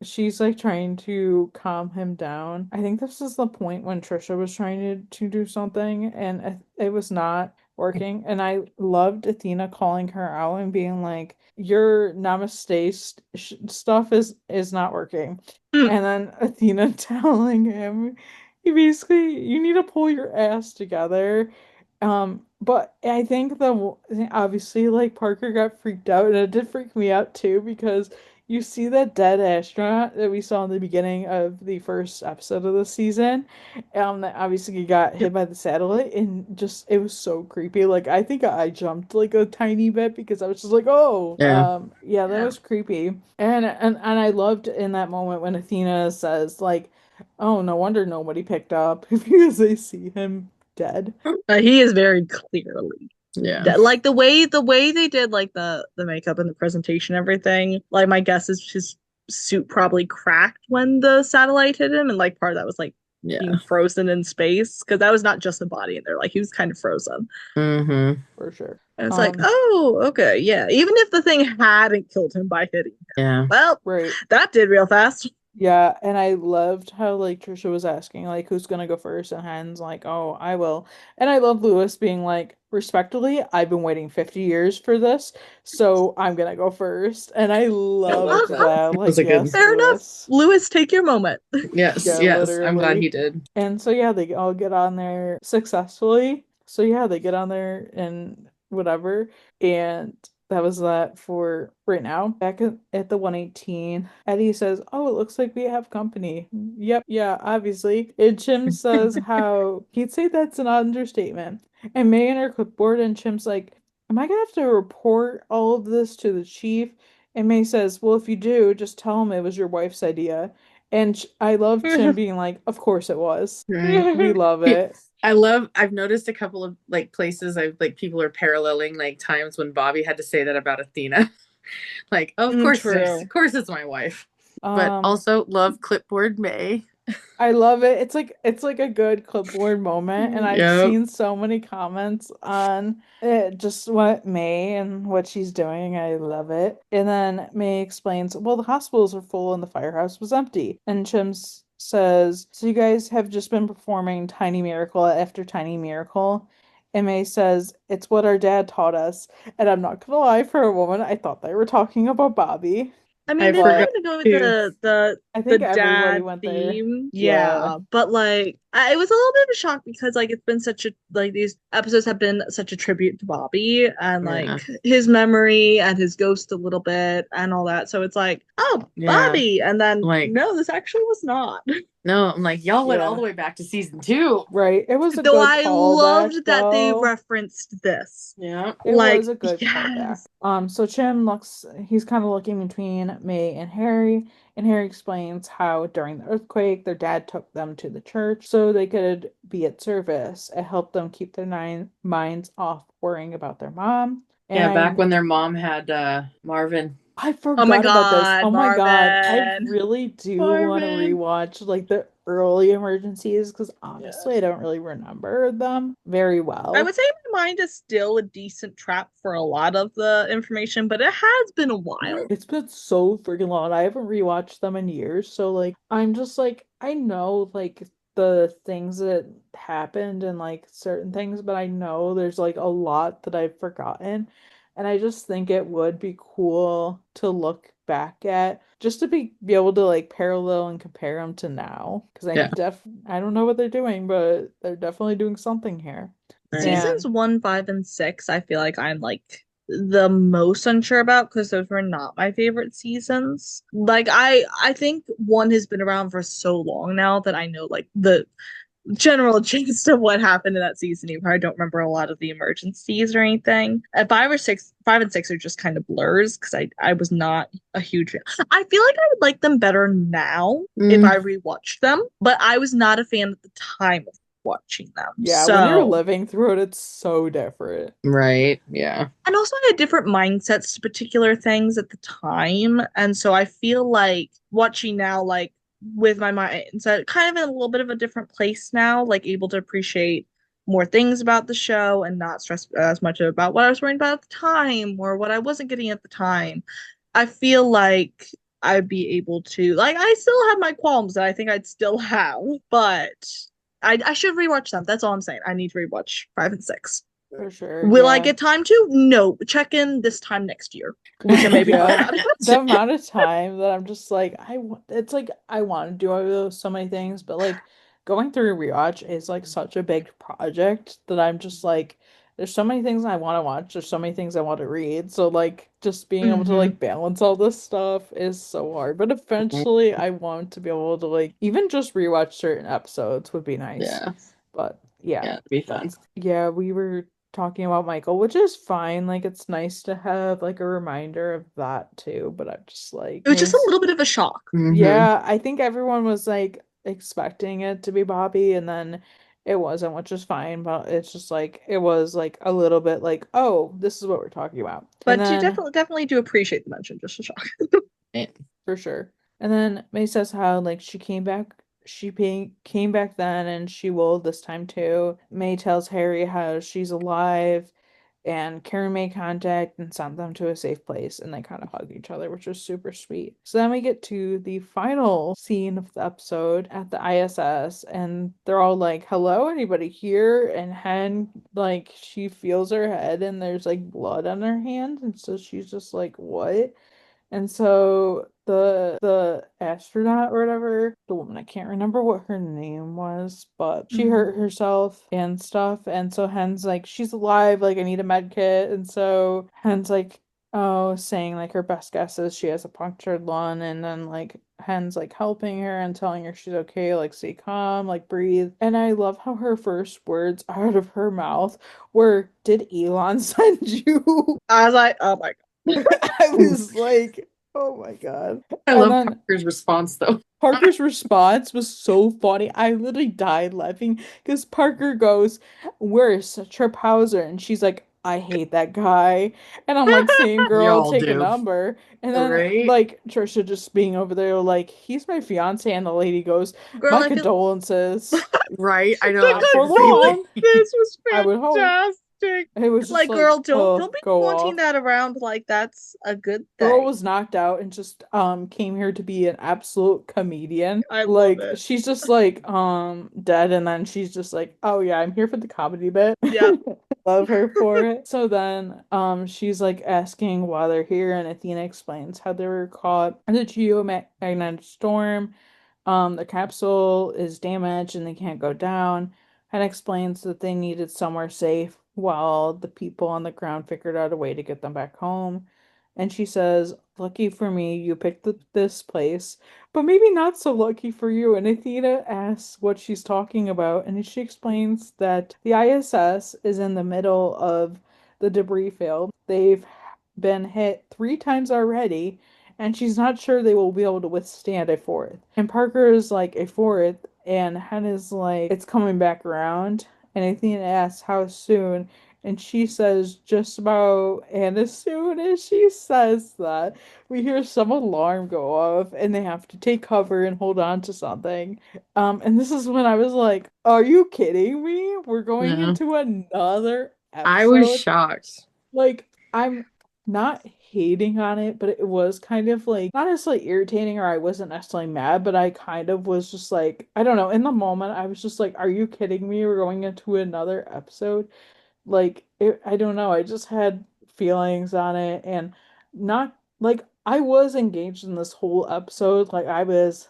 she's like trying to calm him down. I think this is the point when Trisha was trying to do something, and it was not working. And I loved Athena calling her out and being like, your namaste stuff is not working. Mm. And then Athena telling him, you need to pull your ass together. But I think obviously like Parker got freaked out, and it did freak me out too, because you see that dead astronaut that we saw in the beginning of the first episode of the season, that obviously got hit by the satellite, and just it was so creepy. Like I think I jumped like a tiny bit because I was just like, oh, Yeah. yeah, that Yeah. was creepy. And I loved in that moment when Athena says like, oh, no wonder nobody picked up because they see him dead. He is very clearly Yeah. dead. Like the way they did like the makeup and the presentation, everything. Like my guess is his suit probably cracked when the satellite hit him, and like part of that was like Yeah. being frozen in space because that was not just a body in there. Like he was kind of frozen. Mm-hmm. For sure. And it's like, oh, okay, yeah. Even if the thing hadn't killed him by hitting him, Yeah. well, Right. that did real fast. Yeah, and I loved how like Trisha was asking like who's gonna go first, and Hen's like, "Oh, I will." And I love Lewis being like, "Respectfully, I've been waiting 50 years for this, so I'm gonna go first." And I I love loved that. that. It was Like, a good. yes, Fair enough. Lewis. Lewis, take your moment. Yes, Yeah, yes. I'm glad literally. he did. And so yeah, they all get on there successfully. So yeah, they get on there and whatever. And that was that for right now. Back at the 118, Eddie says, "Oh, it looks like we have company." Yep, yeah, obviously. And Chim says how he'd say that's an understatement. And May in her clipboard, and Chim's like, "Am I gonna have to report all of this to the chief?" And May says, "Well, if you do, just tell him it was your wife's idea." And I love Chim being like, "Of course it was." Right. We love it. I've noticed a couple of like places I've like people are paralleling like times when Bobby had to say that about Athena. Like, oh, True. of course it's my wife. But Um, also love clipboard May. I love it. It's like a good clipboard moment, and I've Yep. seen so many comments on it, just what May and what she's doing. I love it. And then May explains, "Well, the hospitals are full and the firehouse was empty." And Chims says, "So you guys have just been performing tiny miracle after tiny miracle." And May says, "It's what our dad taught us." And I'm not gonna lie, for a woman, I thought they were talking about Bobby, I mean, I they tried forgot but to go with to. I the think everybody dad went there. theme, Yeah. yeah. But like, it was a little bit of a shock because like it's been such a like these episodes have been such a tribute to Bobby and Yeah. like his memory and his ghost a little bit and all that. So it's like, oh, Yeah. Bobby, and then Like, no, this actually was not. no, I'm like, y'all went all Yeah. the way back to season 2. Right. It was a Though good I callback loved that they though. referenced this. Yeah. It Like, was a good callback. yes. So Chim looks, he's kind of looking between May and Harry explains how during the earthquake, their dad took them to the church so they could be at service. It helped them keep their minds off worrying about their mom. And Yeah, back when their mom had Marvin. I Oh my forgot about this. God, Oh my God. I Marvin. really do want to Marvin. rewatch like the early emergencies because honestly, I Yes. don't really remember them very I well. would say my mind is still a decent trap for a lot of the information, but it has been a while. It's been so freaking long. I haven't rewatched them in years. So like I'm just like I know like the things that happened and like certain things, but I know there's like a lot that I've forgotten. And I just think it would be cool to look back at just to be able to like parallel and compare them to now. Because Yeah. I don't know what they're doing, but they're definitely doing something here. Right. Seasons And 1, 5, and 6, I feel like I'm like the most unsure about because those were not my favorite seasons. Like I think one has been around for so long now that I know like the general gist of what happened in that season, even if I don't remember a lot of the emergencies or anything. At 5 and 6 are just kind of blurs because I was not a huge fan. I feel like I would like them better now if Mm, I rewatched them, but I was not a fan at the time of watching them. yeah, when you're So, living through it, it's so different. right. Yeah. and also I had different mindsets to particular things at the time, and so I feel like watching now, like with my mindset kind of in a little bit of a different place now, like able to appreciate more things about the show and not stress as much about what I was worrying about at the time or what I wasn't getting at the time. I feel like I'd be able to like I still have my qualms that I think I'd still have, but I should rewatch them. That's all I'm saying. I need to rewatch 5 and 6. For sure, Will I yeah. get time to? No. Check in this time next year. We can maybe talk Yeah. about it. The amount of time that I'm just like, it's like I want to do all those so many things, but like going through a rewatch is like such a big project that I'm just like, there's so many things I want to watch, there's so many things I want to read. So like just being able to Hmm. like balance all this stuff is so hard. But eventually I want to be able to like even just rewatch certain episodes would be nice. Yeah. But yeah. Yeah. It'd be fun. Yeah, we were talking about Michael, which is fine. Like it's nice to have like a reminder of that too, but I'm just like It was it just a was little bit of a shock. Mm-hmm. yeah, I think everyone was like expecting it to be Bobby and then it wasn't, which is fine, but it's just like it was like a little bit like, oh, this is what we're talking about. And But you then definitely do appreciate the mention, just a shock. for sure. And then May says how like came back then and she will this time too. May tells Harry how she's alive And Karen made contact and sent them to a safe place, and they kind of hug each other, which was super sweet. So then we get to the final scene of the episode at the ISS, and they're all like, "Hello, anybody here?" And Hen, like, she feels her head, and there's like blood on her hand, and so she's just like, "What?" And so the astronaut or whatever, the woman, I can't remember what her name was, but she hurt herself and stuff. And so Hen's like, she's alive, like I need a med kit. And so Hen's like, oh, saying like her best guess is she has a punctured lung, and then like Hen's like helping her and telling her she's okay, like stay calm, like breathe. And I love how her first words out of her mouth were, "Did Elon send you?" I was like, oh my god. I was like, oh my god. I And love then Parker's response though. Parker's response was so funny. I literally died laughing because Parker goes, "Where's Trip Hauser?" And she's like, "I hate that guy." And I'm like, "Same girl, Y'all take a do. number." And then Right? like Trisha just being over there like, "He's my fiance," and the lady goes, Girl, "My I feel condolences." Right? I know. I Not was for thinking the same long. thing. this was I would hope. fantastic. It was just Like, girl, like, don't be go wanting off. that around like that's a good Girl thing. was knocked out and just came here to be an absolute comedian. I love Like it. she's just like dead, and then she's just like, "Oh yeah, I'm here for the comedy bit." Yeah. Love her for it. So then she's like asking why they're here, and Athena explains how they were caught in a geomagnetic storm. The capsule is damaged and they can't go down, and explains that they needed somewhere safe while the people on the ground figured out a way to get them back home. And she says, "Lucky for me, you picked this place, but maybe not so lucky for you." And Athena asks what she's talking about, and she explains that the ISS is in the middle of the debris field. They've been hit 3 times already, and she's not sure they will be able to withstand a fourth. And Parker is like, "A fourth?" And Hen is like, "It's coming back around." And Athena asks how soon, and she says just about. And as soon as she says that, we hear some alarm go off, and they have to take cover and hold on to something. And this is when I was like, "Are you kidding me? We're going Yeah. into another I was episode?" shocked. Like, I'm not hating on it, but it was kind of like not necessarily irritating, or I wasn't necessarily mad, but I kind of was just like, I don't know, in the moment I was just like, "Are you kidding me? We're going into another episode." Like I don't know, I just had feelings on it, and not like I was engaged in this whole episode. Like I was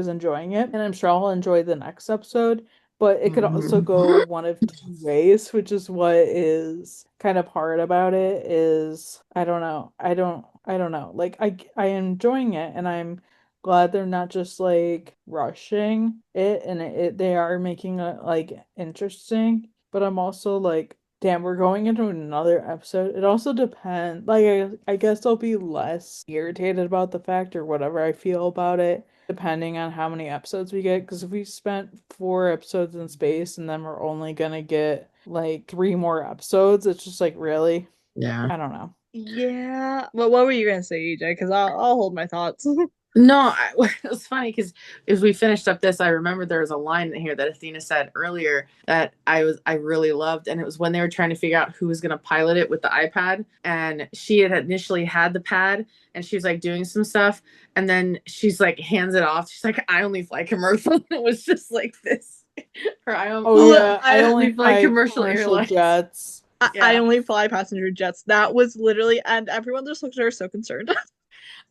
enjoying it, and I'm sure I'll enjoy the next episode, but it could also Mhm. go one of two ways, which is what is kind of hard about it. Is I don't know. I don't know. Like I am enjoying it, and I'm glad they're not just like rushing it, and they are making it like interesting. But I'm also like, damn, we're going into another episode. It also depends. Like, I guess I'll be less irritated about the fact or whatever I feel about it, depending on how many episodes we get. Because if we spent 4 episodes in space and then we're only gonna get like 3 more episodes, it's just like, really? Yeah. I don't know. Yeah. Well, what were you gonna say, EJ? Because I'll hold my thoughts. No, it was funny because as we finished up this, I remember there was a line in here that Athena said earlier that I really loved, and it was when they were trying to figure out who was going to pilot it with the iPad, and she had initially had the pad, and she was like doing some stuff, and then she's like hands it off. She's like, "I only fly commercial." And it was just like this, or Oh yeah, I I I only only fly fly commercial commercial airlines. jets. I Yeah, only fly passenger jets. That was literally, and everyone just looked at her so concerned.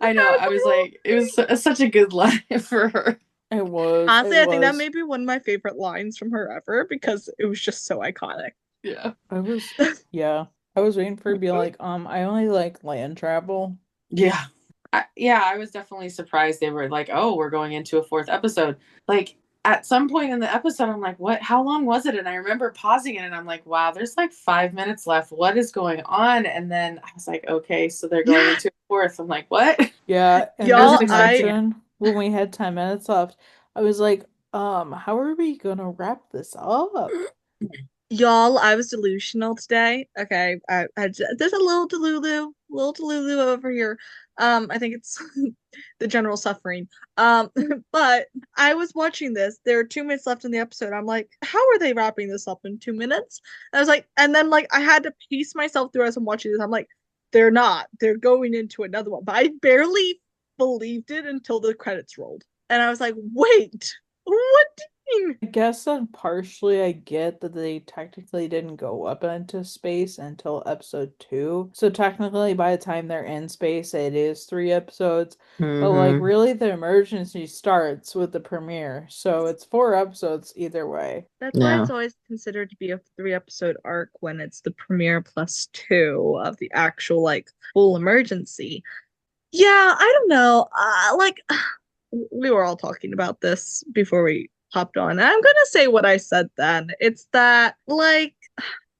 I know. I was like, it was such a good line for her. It was. It Honestly, I think that was. may be one of my favorite lines from her ever because it was just so iconic. Yeah. I was. Yeah. I was waiting for her to be like, I only like land travel. Yeah. I was definitely surprised they were like, "Oh, we're going into a fourth episode." Like at some point in the episode, I'm like, "What? How long was it?" And I remember pausing it and I'm like, "Wow, there's like 5 minutes left. What is going on?" And then I was like, "Okay, so they're going into a fourth." I'm like, "What?" Yeah, and I not Y'all, to wasn't expecting it. mention when we had 10 minutes left, I was like, how are we gonna wrap this up? Y'all, I was delusional today. Okay, there's a little delulu over here. I think it's the general suffering. Um, but I was watching this. There are 2 minutes left in the episode. I'm like, how are they wrapping this up in 2 minutes? I was like, and then like I had to piece myself through as I'm watching this. I'm like, they're not. They're going into another one. But I barely believed it until the credits rolled, and I was like, wait, what do you mean? I guess then partially I get that they technically didn't go up into space until episode 2. So technically by the time they're in space it is 3 episodes. But like Mm-hmm. really the emergency starts with the premiere. So it's 4 episodes either way. That's why Yeah. it's always considered to be a 3 episode arc when it's the premiere plus 2 of the actual like full emergency. Yeah, I don't know. Like we were all talking about this before we hopped on. And I'm gonna say what I said then. It's that like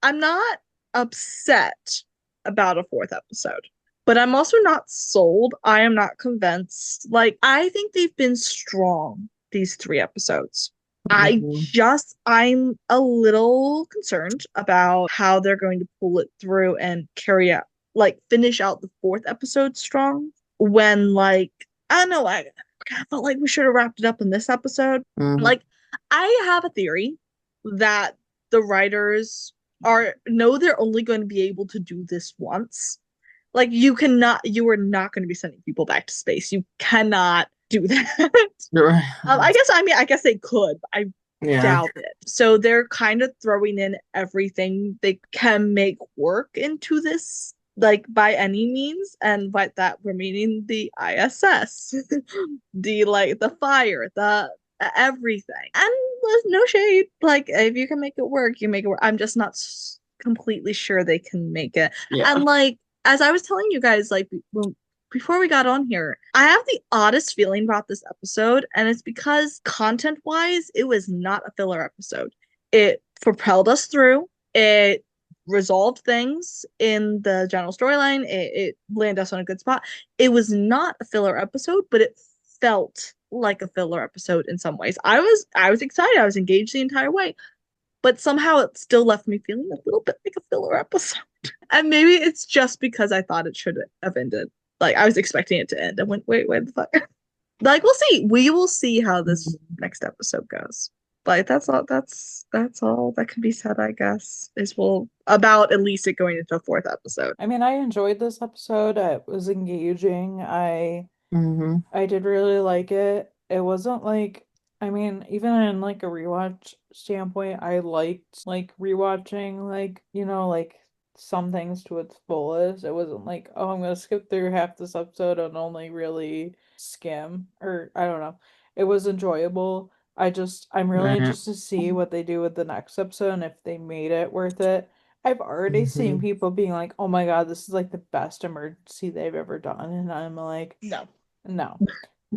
I'm not upset about a 4th episode, but I'm also not sold. I am not convinced. Like I think they've been strong these 3 episodes. Mhm. I'm a little concerned about how they're going to pull it through and carry out, like, finish out the 4th episode strong when, like, I don't know, I felt like we should have wrapped it up in this episode. Mhm. Like, I have a theory that the writers are know they're only going to be able to do this once. Like, you are not going to be sending people back to space. You cannot do that. I guess they could, but I Yeah. doubt it. So they're kind of throwing in everything they can make work into this, like by any means, and by that we're meaning the ISS, the fire, the everything. And there's no shade. Like if you can make it work, you make it work. I'm just not completely sure they can make it. Yeah. And like as I was telling you guys, like before we got on here, I have the oddest feeling about this episode, and it's because content wise, it was not a filler episode. It propelled us through, it resolved things in the general storyline, it landed us on a good spot. It was not a filler episode, but it felt like a filler episode in some ways. I was excited, I was engaged the entire way, but somehow it still left me feeling a little bit like a filler episode. And maybe it's just because I thought it should have ended. Like I was expecting it to end. I went, wait, the fuck? Like we'll see. We will see how this next episode goes. Like that's all that can be said, I guess. Is well about at least it going into a 4th episode. I mean, I enjoyed this episode. It was engaging. Mm-hmm. I did really like it. It wasn't like, I mean, even in like a rewatch standpoint, I liked like rewatching like, like some things to its fullest. It wasn't like, oh, I'm gonna skip through half this episode and only really skim, or I don't know. It was enjoyable. I'm really Right. interested to see what they do with the next episode and if they made it worth it. I've already seen Mhm. people being like, oh my God, this is like the best emergency they've ever done. And I'm like, No. no.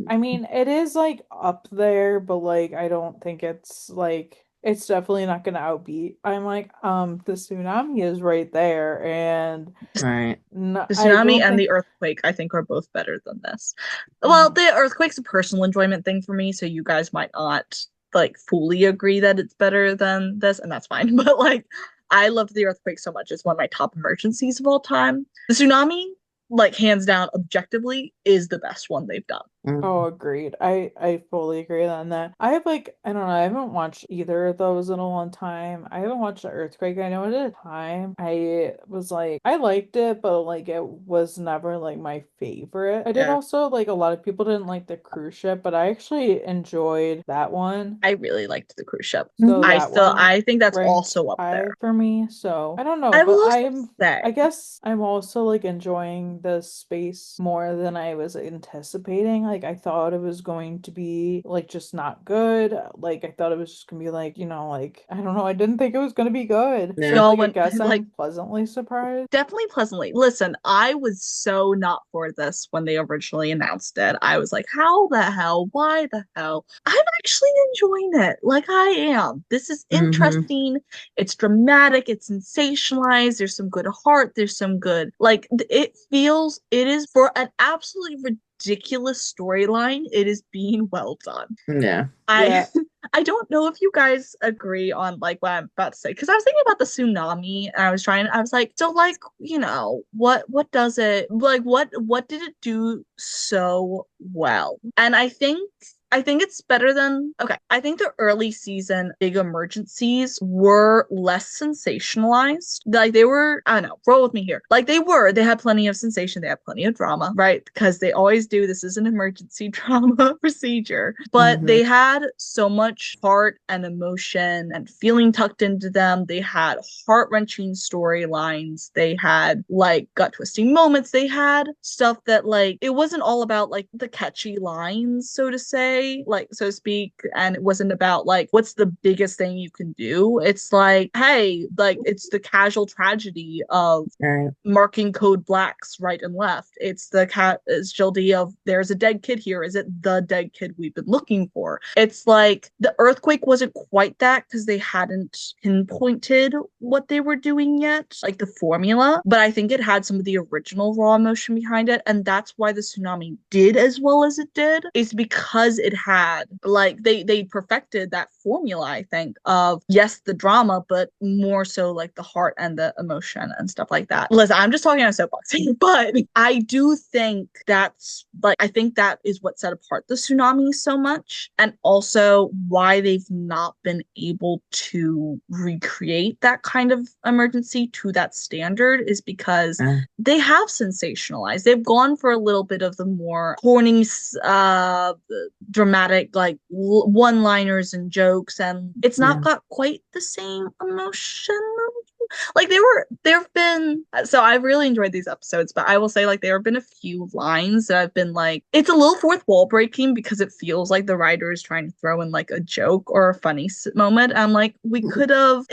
I mean, it is like up there, but like I don't think it's like it's definitely not gonna outbeat. I'm like, the tsunami is right there, and Right. no, The I tsunami don't and think. the earthquake, I think, are both better than this. Well, the earthquake's a personal enjoyment thing for me, so you guys might not like fully agree that it's better than this, and that's fine. But like, I loved the earthquake so much; it's one of my top emergencies of all time. The tsunami, like hands down, objectively, is the best one they've done. Oh, agreed. I fully agree on that. I have like I don't know, I haven't watched either of those in a long time. I haven't watched the Earthquake. I know at a time I was like I liked it, but like it was never like my favorite. I did Yeah. also like a lot of people didn't like the cruise ship, but I actually enjoyed that one. I really liked the cruise ship. So that one I think that's ranked also up high there. for me. So I don't know, I will but also say, I guess I'm also like enjoying the space more than I was anticipating. Like I thought it was going to be like just not good. Like I thought it was just gonna be like, like I don't know, I didn't think it was gonna be good. Yeah. So y'all, like I when guess like I'm pleasantly surprised. definitely pleasantly. Listen, I was so not for this when they originally announced it. I was like, how the hell? Why the hell? I'm actually enjoying it. Like I am. This is Mm-hmm. interesting. It's dramatic. It's sensationalized. There's some good heart. There's some good, like, it feels, it is for an absolutely ridiculous storyline, it is being well done. Yeah. I I don't know if you guys agree on like what I'm about to say, because I was thinking about the tsunami and I was like, so like, what does it like what did it do so well? And I think it's better than okay. I think the early season big emergencies were less sensationalized. Like they were, I don't know, roll with me here. Like they had plenty of sensation, they had plenty of drama, right? Because they always do. This is an emergency drama procedure. But they had so much heart and emotion and feeling tucked into them. They had heart-wrenching storylines. They had like gut-twisting moments. They had stuff that like it wasn't all about like the catchy lines, so to say, like so to speak, and it wasn't about like what's the biggest thing you can do. It's like, hey, like it's the casual tragedy of marking code blacks right and left. It's the casualty of there's a dead kid here. Is it the dead kid we've been looking for? It's like the earthquake wasn't quite that because they hadn't pinpointed what they were doing yet, like the formula, but I think it had some of the original raw emotion behind it, and that's why the tsunami did as well as it did, is because it had like they perfected that formula, I think, of yes, the drama, but more so like the heart and the emotion and stuff like that. Listen, I'm just talking on a soapbox, but I do think that's like I think that is what set apart the tsunami so much, and also why they've not been able to recreate that kind of emergency to that standard is because they have sensationalized. They've gone for a little bit of the more corny, dramatic, like one-liners and jokes, and it's not got quite the same emotion. Like there have been, so I've really enjoyed these episodes, but I will say like there have been a few lines that have been like, it's a little fourth wall breaking because it feels like the writer is trying to throw in like a joke or a funny moment. I'm like, we could have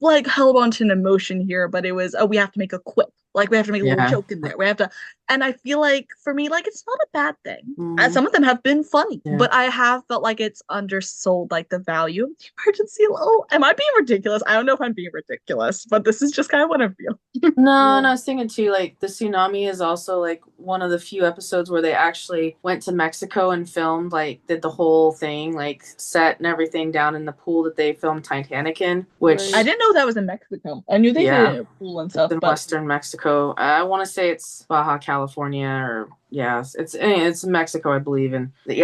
like held on to an emotion here, but it was, oh, we have to make a quip. Like we have to make a little joke in there. We have to, and I feel like for me, like it's not a bad thing. Some of them have been funny, but I have felt like it's undersold, like the value of the emergency. Oh, am I being ridiculous? I don't know if I'm being ridiculous, but this is just kind of what I feel. No, and I was thinking too, like the tsunami is also like one of the few episodes where they actually went to Mexico and filmed, like did the whole thing, like set and everything down in the pool that they filmed Titanic in, which I didn't know that was in Mexico. I knew they did it in a pool and stuff, in but Western Mexico. I want to say it's Baja California, or it's Mexico, I believe. And they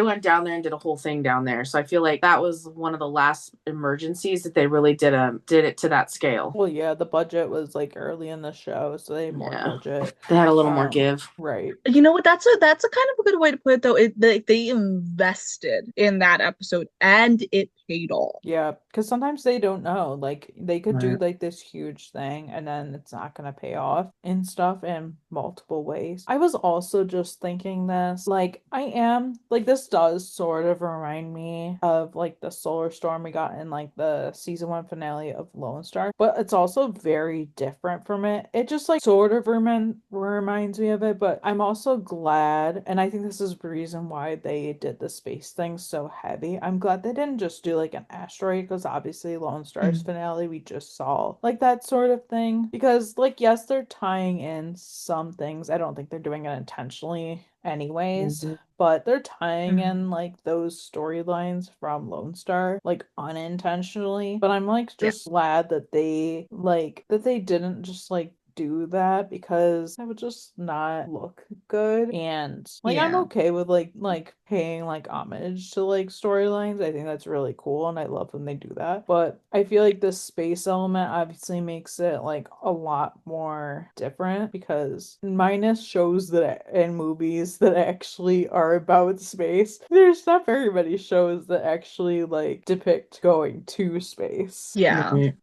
went down there and did a whole thing down there. So I feel like that was one of the last emergencies that they really did it to that scale. Well, yeah, the budget was like early in the show, so they had more budget. They had a little more give. Right. You know what? That's a kind of a good way to put it, though. They invested in that episode, and it paid off. Yeah, because sometimes they don't know. Like they could do like this huge thing, and then it's not gonna pay off and stuff in multiple ways. I was also just thinking this, like this does sort of remind me of like the solar storm we got in like the season 1 finale of Lone Star, but it's also very different from it. It just like sort of reminds me of it, but I'm also glad, and I think this is the reason why they did the space thing so heavy. I'm glad they didn't just do like an asteroid, because obviously Lone Star's finale we just saw like that sort of thing, because like yes, they're tying in some things. I don't think they're doing it intentionally anyways, but they're tying in like those storylines from Lone Star like unintentionally. But I'm like just glad that they didn't just like do that, because that would just not look good. And like I'm okay with like paying like homage to like storylines. I think that's really cool, and I love when they do that. But I feel like the space element obviously makes it like a lot more different, because minus shows that and movies that actually are about space, there's not very many shows that actually like depict going to space.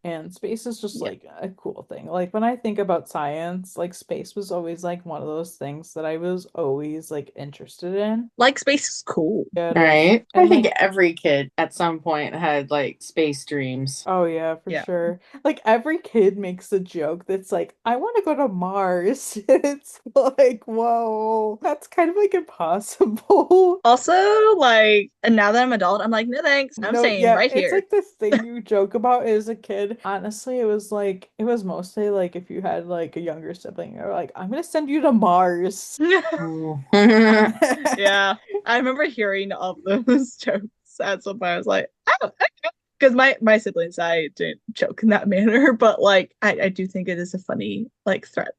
And space is just like a cool thing. Like when I think about science, like space was always like one of those things that I was always like interested in. Like space is cool. Right? I think every kid at some point had like space dreams. Oh yeah, for sure. Like every kid makes a joke that's like, I want to go to Mars. It's like, whoa, that's kind of like impossible. Also, like, and now that I'm adult, I'm like, no thanks. I'm staying right here. It's like this thing you joke about as a kid. Honestly, it was mostly like if you had like like a younger sibling. They're like, I'm gonna send you to Mars. Ooh. Yeah, I remember hearing all those jokes at some point. I was like, oh, because my siblings, I didn't joke in that manner, but like I do think it is a funny like threat.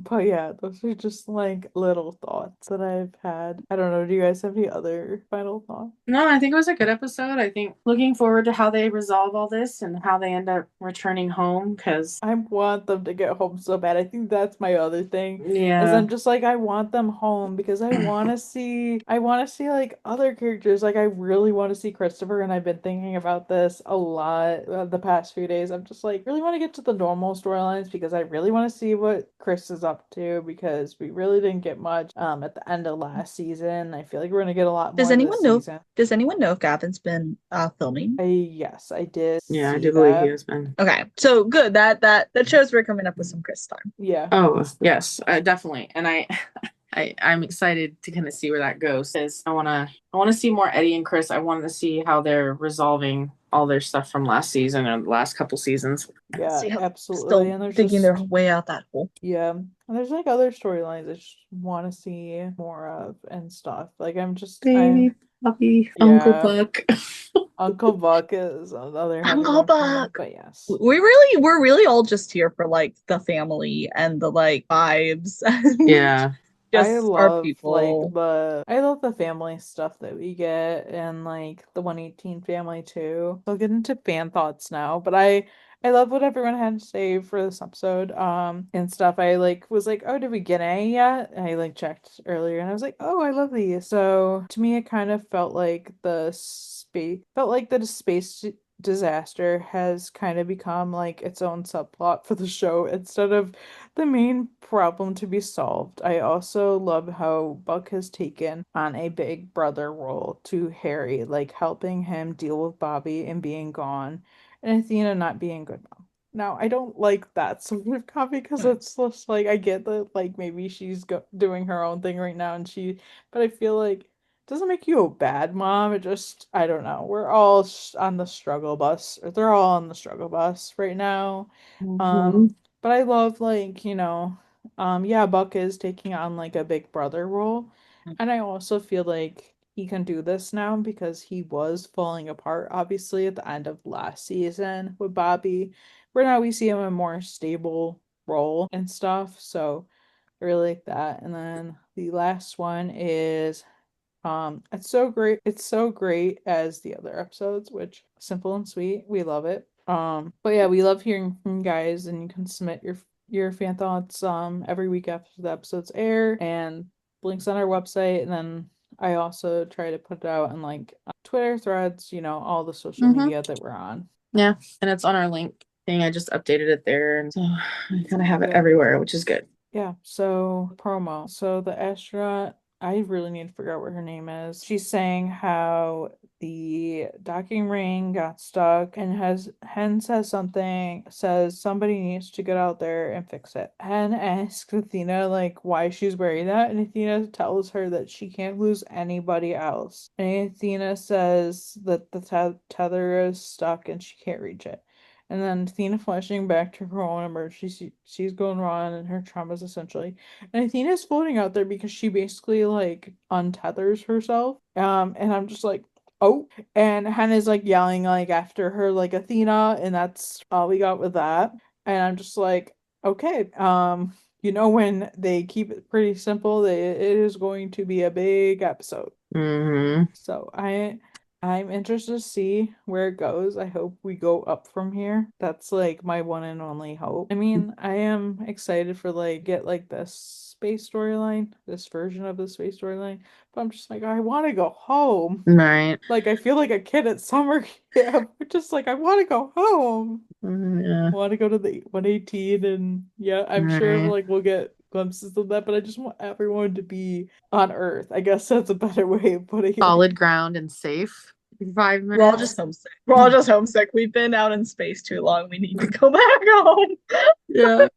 But yeah, those are just like little thoughts that I've had. I don't know. Do you guys have any other final thoughts? No, I think it was a good episode. I think looking forward to how they resolve all this and how they end up returning home because, I want them to get home so bad. I think that's my other thing. Is yeah. I'm just like I want them home because I want to see like other characters. Like I really want to see Christopher, and I've been thinking about this a lot the past few days. I'm just like really want to get to the normal storylines because I really want to see what Chris is up to because we really didn't get much at the end of last season. I feel like we're gonna get a lot Does more anyone this know? season. Does anyone know if Gavin's been filming? Yes, I did Yeah, I see do believe he that. has been. Okay, so good. That shows we're coming up with some Chris time. Yeah. Oh, yes, definitely. And I'm excited to kind of see where that goes because I want to see more Eddie and Chris. I want to see how they're resolving all their stuff from last season or the last couple seasons. Yeah, See how absolutely. still And there's thinking just their way out that hole. yeah, and there's like other storylines I just want to see more of and stuff. Like I'm Baby puppy Uncle yeah, Buck. Uncle Buck is another heavy Uncle one for me, Buck. but yes. We're really all just here for like the family and the like vibes. Yeah. I Just our love people. I love the family stuff that we get and like the 118 family too. I'll get into fan thoughts now, but I love what everyone had to say for this episode and stuff. I like was like, "Oh, did we get any yet?" I like checked earlier and I was like, "Oh, I love these." So, to me it kind of felt like the space disaster has kind of become like its own subplot for the show instead of the main problem to be solved. I also love how Buck has taken on a big brother role to Harry, like helping him deal with Bobby and being gone, and Athena not being a good mom. Now, I don't like that sort of copy because it's just like I get that like maybe she's doing her own thing right now but I feel like it doesn't make you a bad mom. It just I don't know. We're all on the struggle bus, or they're all on the struggle bus right now. Mhm. Um, but I love like, yeah, Buck is taking on like a big brother role. And I also feel like he can do this now because he was falling apart, obviously, at the end of last season with Bobby, where now we see him in a more stable role and stuff. So I really like that. And then the last one is it's so great. It's so great as the other episodes, which simple and sweet. We love it. But yeah, we love hearing from you guys, and you can submit your fan thoughts every week after the episodes air, and links on our website. And then I also try to put it out on like Twitter threads, all the social Mhm. media that we're on. Yeah, and it's on our link thing. I just updated it there, and so I kind of have it Yeah. everywhere, which is good. Yeah, so promo. So the astronaut, I really need to figure out what her name is. She's saying how the docking ring got stuck and Hen says somebody needs to get out there and fix it. Hen asks Athena like why she's wearing that, and Athena tells her that she can't lose anybody else. And Athena says that the tether is stuck and she can't reach it. And then Athena flashing back to her own emergency, she's going wrong and her traumas essentially. And Athena's floating out there because she basically like untethers herself. And I'm just like, oh. And Hannah's like yelling like after her like Athena, and that's all we got with that. And I'm just like, okay. When they keep it pretty simple, it is going to be a big episode. Mm-hmm. So I'm interested to see where it goes. I hope we go up from here. That's like my one and only hope. I mean, I am excited for like get like this space storyline, this version of the space storyline, but I'm just like I want to go home. Right. Like I feel like a kid at summer camp. Just like I want to go home. Yeah. I want to go to the 118 and yeah, I'm sure Right. like we'll get glimpses of that, but I just want everyone to be on Earth. I guess that's a better way of putting it. Solid ground and safe. 5 minutes. We're all just homesick. We're all just homesick. We've been out in space too long. We need to go back home. Yeah.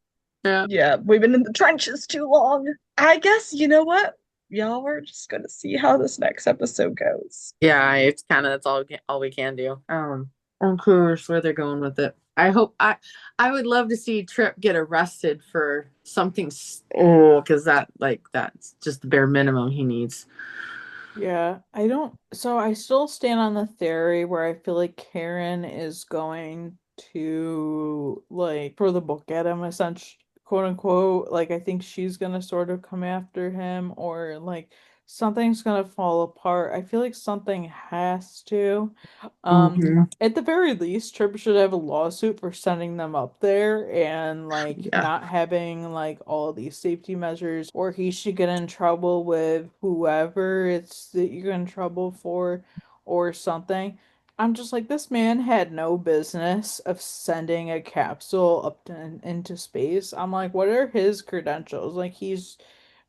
Yeah. Yeah, we've been in the trenches too long. I guess you know what? Y'all, we're just gonna see how this next episode goes. Yeah, it's kind of that's all we can do. I'm curious where they're going with it. I hope I would love to see Trip get arrested for something. Oh, because that's just the bare minimum he needs. Yeah, I don't. So I still stand on the theory where I feel like Karen is going to like throw the book at him, essentially, quote unquote. Like I think she's gonna sort of come after him, or like something's gonna fall apart. I feel like something has to. Mm-hmm. At the very least, Tripp should have a lawsuit for sending them up there and like Yeah. not having like all these safety measures, or he should get in trouble with whoever it's that you're in trouble for or something. I'm just like, this man had no business of sending a capsule into space. I'm like, what are his credentials? Like, he's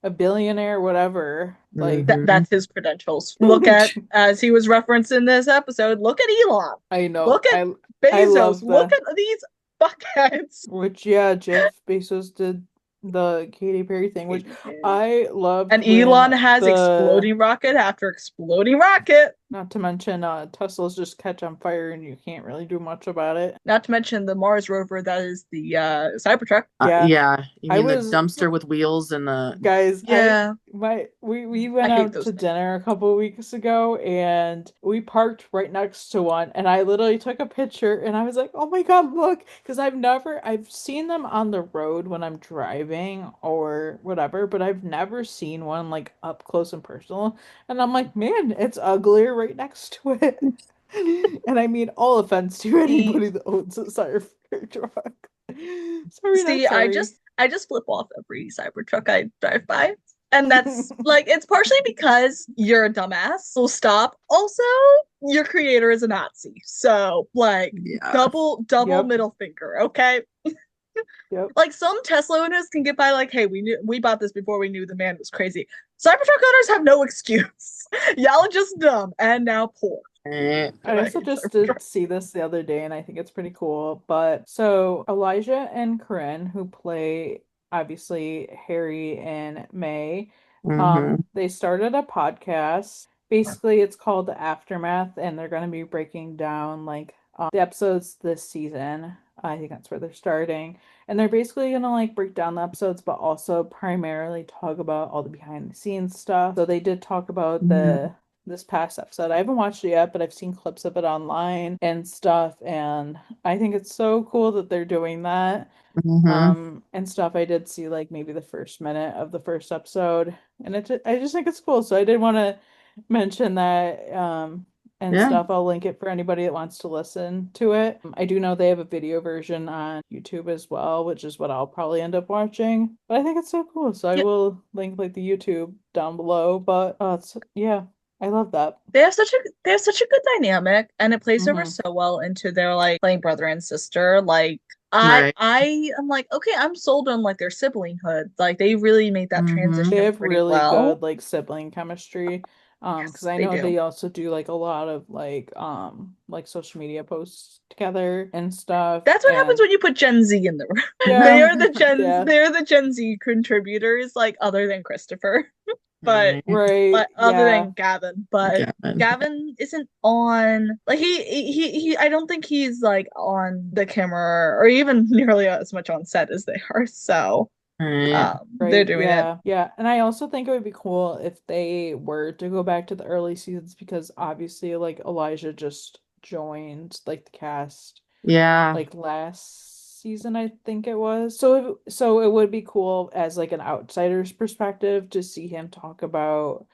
a billionaire, whatever. Like, Mm-hmm. That's his credentials. Look at, as he was referenced in this episode, look at Elon. I know. Look at I Bezos. love Look the at these fuckheads. which yeah, Jeff Bezos did the Katy Perry thing, which I loved And when Elon has the exploding rocket after exploding rocket. not to mention Teslas just catch on fire and you can't really do much about it. Not to mention the Mars rover that is the Cybertruck. Yeah. Yeah. You I mean the was dumpster with wheels and the Guys, Yeah. we went I hate out those to things. dinner a couple of weeks ago and we parked right next to one and I literally took a picture and I was like, "Oh my God, look!" Because I've seen them on the road when I'm driving or whatever, but I've never seen one like up close and personal. And I'm like, "Man, it's uglier right next to it." And I mean, all offense to See, anybody that owns a Cybertruck truck. Sorry, not see, sorry. I just flip off every Cybertruck I drive by. And that's like it's partially because you're a dumbass, so stop. Also, your creator is a Nazi. So like yeah. double Yep. middle finger, okay? Yep. Like some Tesla owners can get by like, hey, we bought this before we knew the man was crazy. Cybertruck owners have no excuse. Y'all are just dumb and now poor. Eh, I also just did see this the other day and I think it's pretty cool. But so Elijah and Corinne, who play obviously Harry and May, mhm. they started a podcast. Basically, it's called The Aftermath, and they're going to be breaking down like the episodes this season. I think that's where they're starting. And they're basically going to like break down the episodes, but also primarily talk about all the behind the scenes stuff. So they did talk about Mhm. this past episode. I haven't watched it yet, but I've seen clips of it online and stuff, and I think it's so cool that they're doing that. Mhm. And stuff. I did see like maybe the first minute of the first episode, and I just think it's cool. So I did want to mention that and Yeah. stuff. I'll link it for anybody that wants to listen to it. I do know they have a video version on YouTube as well, which is what I'll probably end up watching. But I think it's so cool. So I Yeah, will link like the YouTube down below. But it's yeah, I love that. they have such a good dynamic and it plays over Hmm. so well into their like playing brother and sister. Like Right. I am like, okay, I'm sold on like their siblinghood. Like they really made that Mhm. They transition have pretty really good well. like sibling chemistry. Because Yes, I they know do. they also do like a lot of like social media posts together and stuff. That's what happens And when you put Gen Z in the room. yeah, yeah, They're the Gen Z contributors, like other than Christopher, but Right. right, other yeah. than Gavin. But Gavin. Gavin isn't on like he I don't think he's like on the camera or even nearly as much on set as they are. So Right. they're Right, doing it. yeah, yeah. And I also think it would be cool if they were to go back to the early seasons because obviously like Elijah just joined like the cast Yeah. like last season, I think it was. So it would be cool as like an outsider's perspective to see him talk about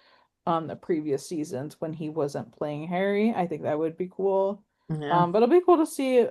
the previous seasons when he wasn't playing Harry. I think that would be cool. Yeah. But it'll be cool to see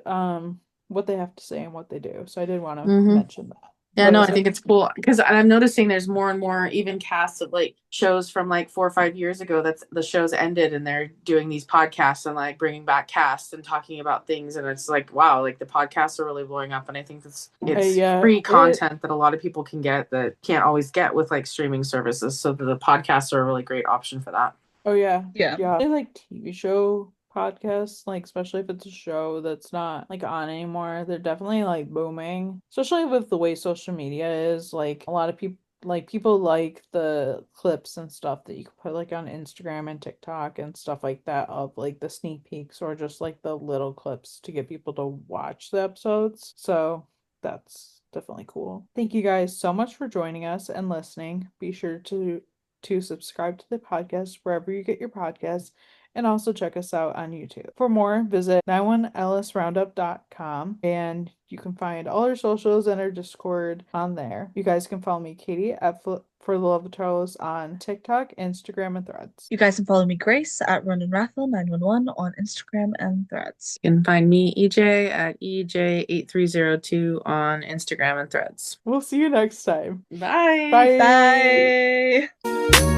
what they have to say and what they do. So I did want to Mhm. mention that. Yeah, What no, is I it? think it's cool because I'm noticing there's more and more even casts of like shows from like 4 or 5 years ago that's the show's ended and they're doing these podcasts and like bringing back casts and talking about things and it's like wow, like the podcasts are really blowing up and I think it's Yeah, free it. content that a lot of people can get that can't always get with like streaming services. So the podcasts are a really great option for that. Oh yeah, Yeah. yeah. I like TV show podcasts, like especially if it's a show that's not like on anymore. They're definitely like booming, especially with the way social media is. Like a lot of people like people like the clips and stuff that you can put like on Instagram and TikTok and stuff like that of like the sneak peeks or just like the little clips to get people to watch the episodes. So that's definitely cool. Thank you guys so much for joining us and listening. Be sure to subscribe to the podcast wherever you get your podcasts, and also check us out on YouTube. For more, visit 91lsroundup.com, and you can find all our socials and our Discord on there. You guys can follow me, Katie, at For the Love of Taros on TikTok, Instagram, and Threads. You guys can follow me, Grace, at RunandRaffle911 on Instagram and Threads. You can find me, EJ, at EJ8302 on Instagram and Threads. We'll see you next time. Bye. Bye. Bye.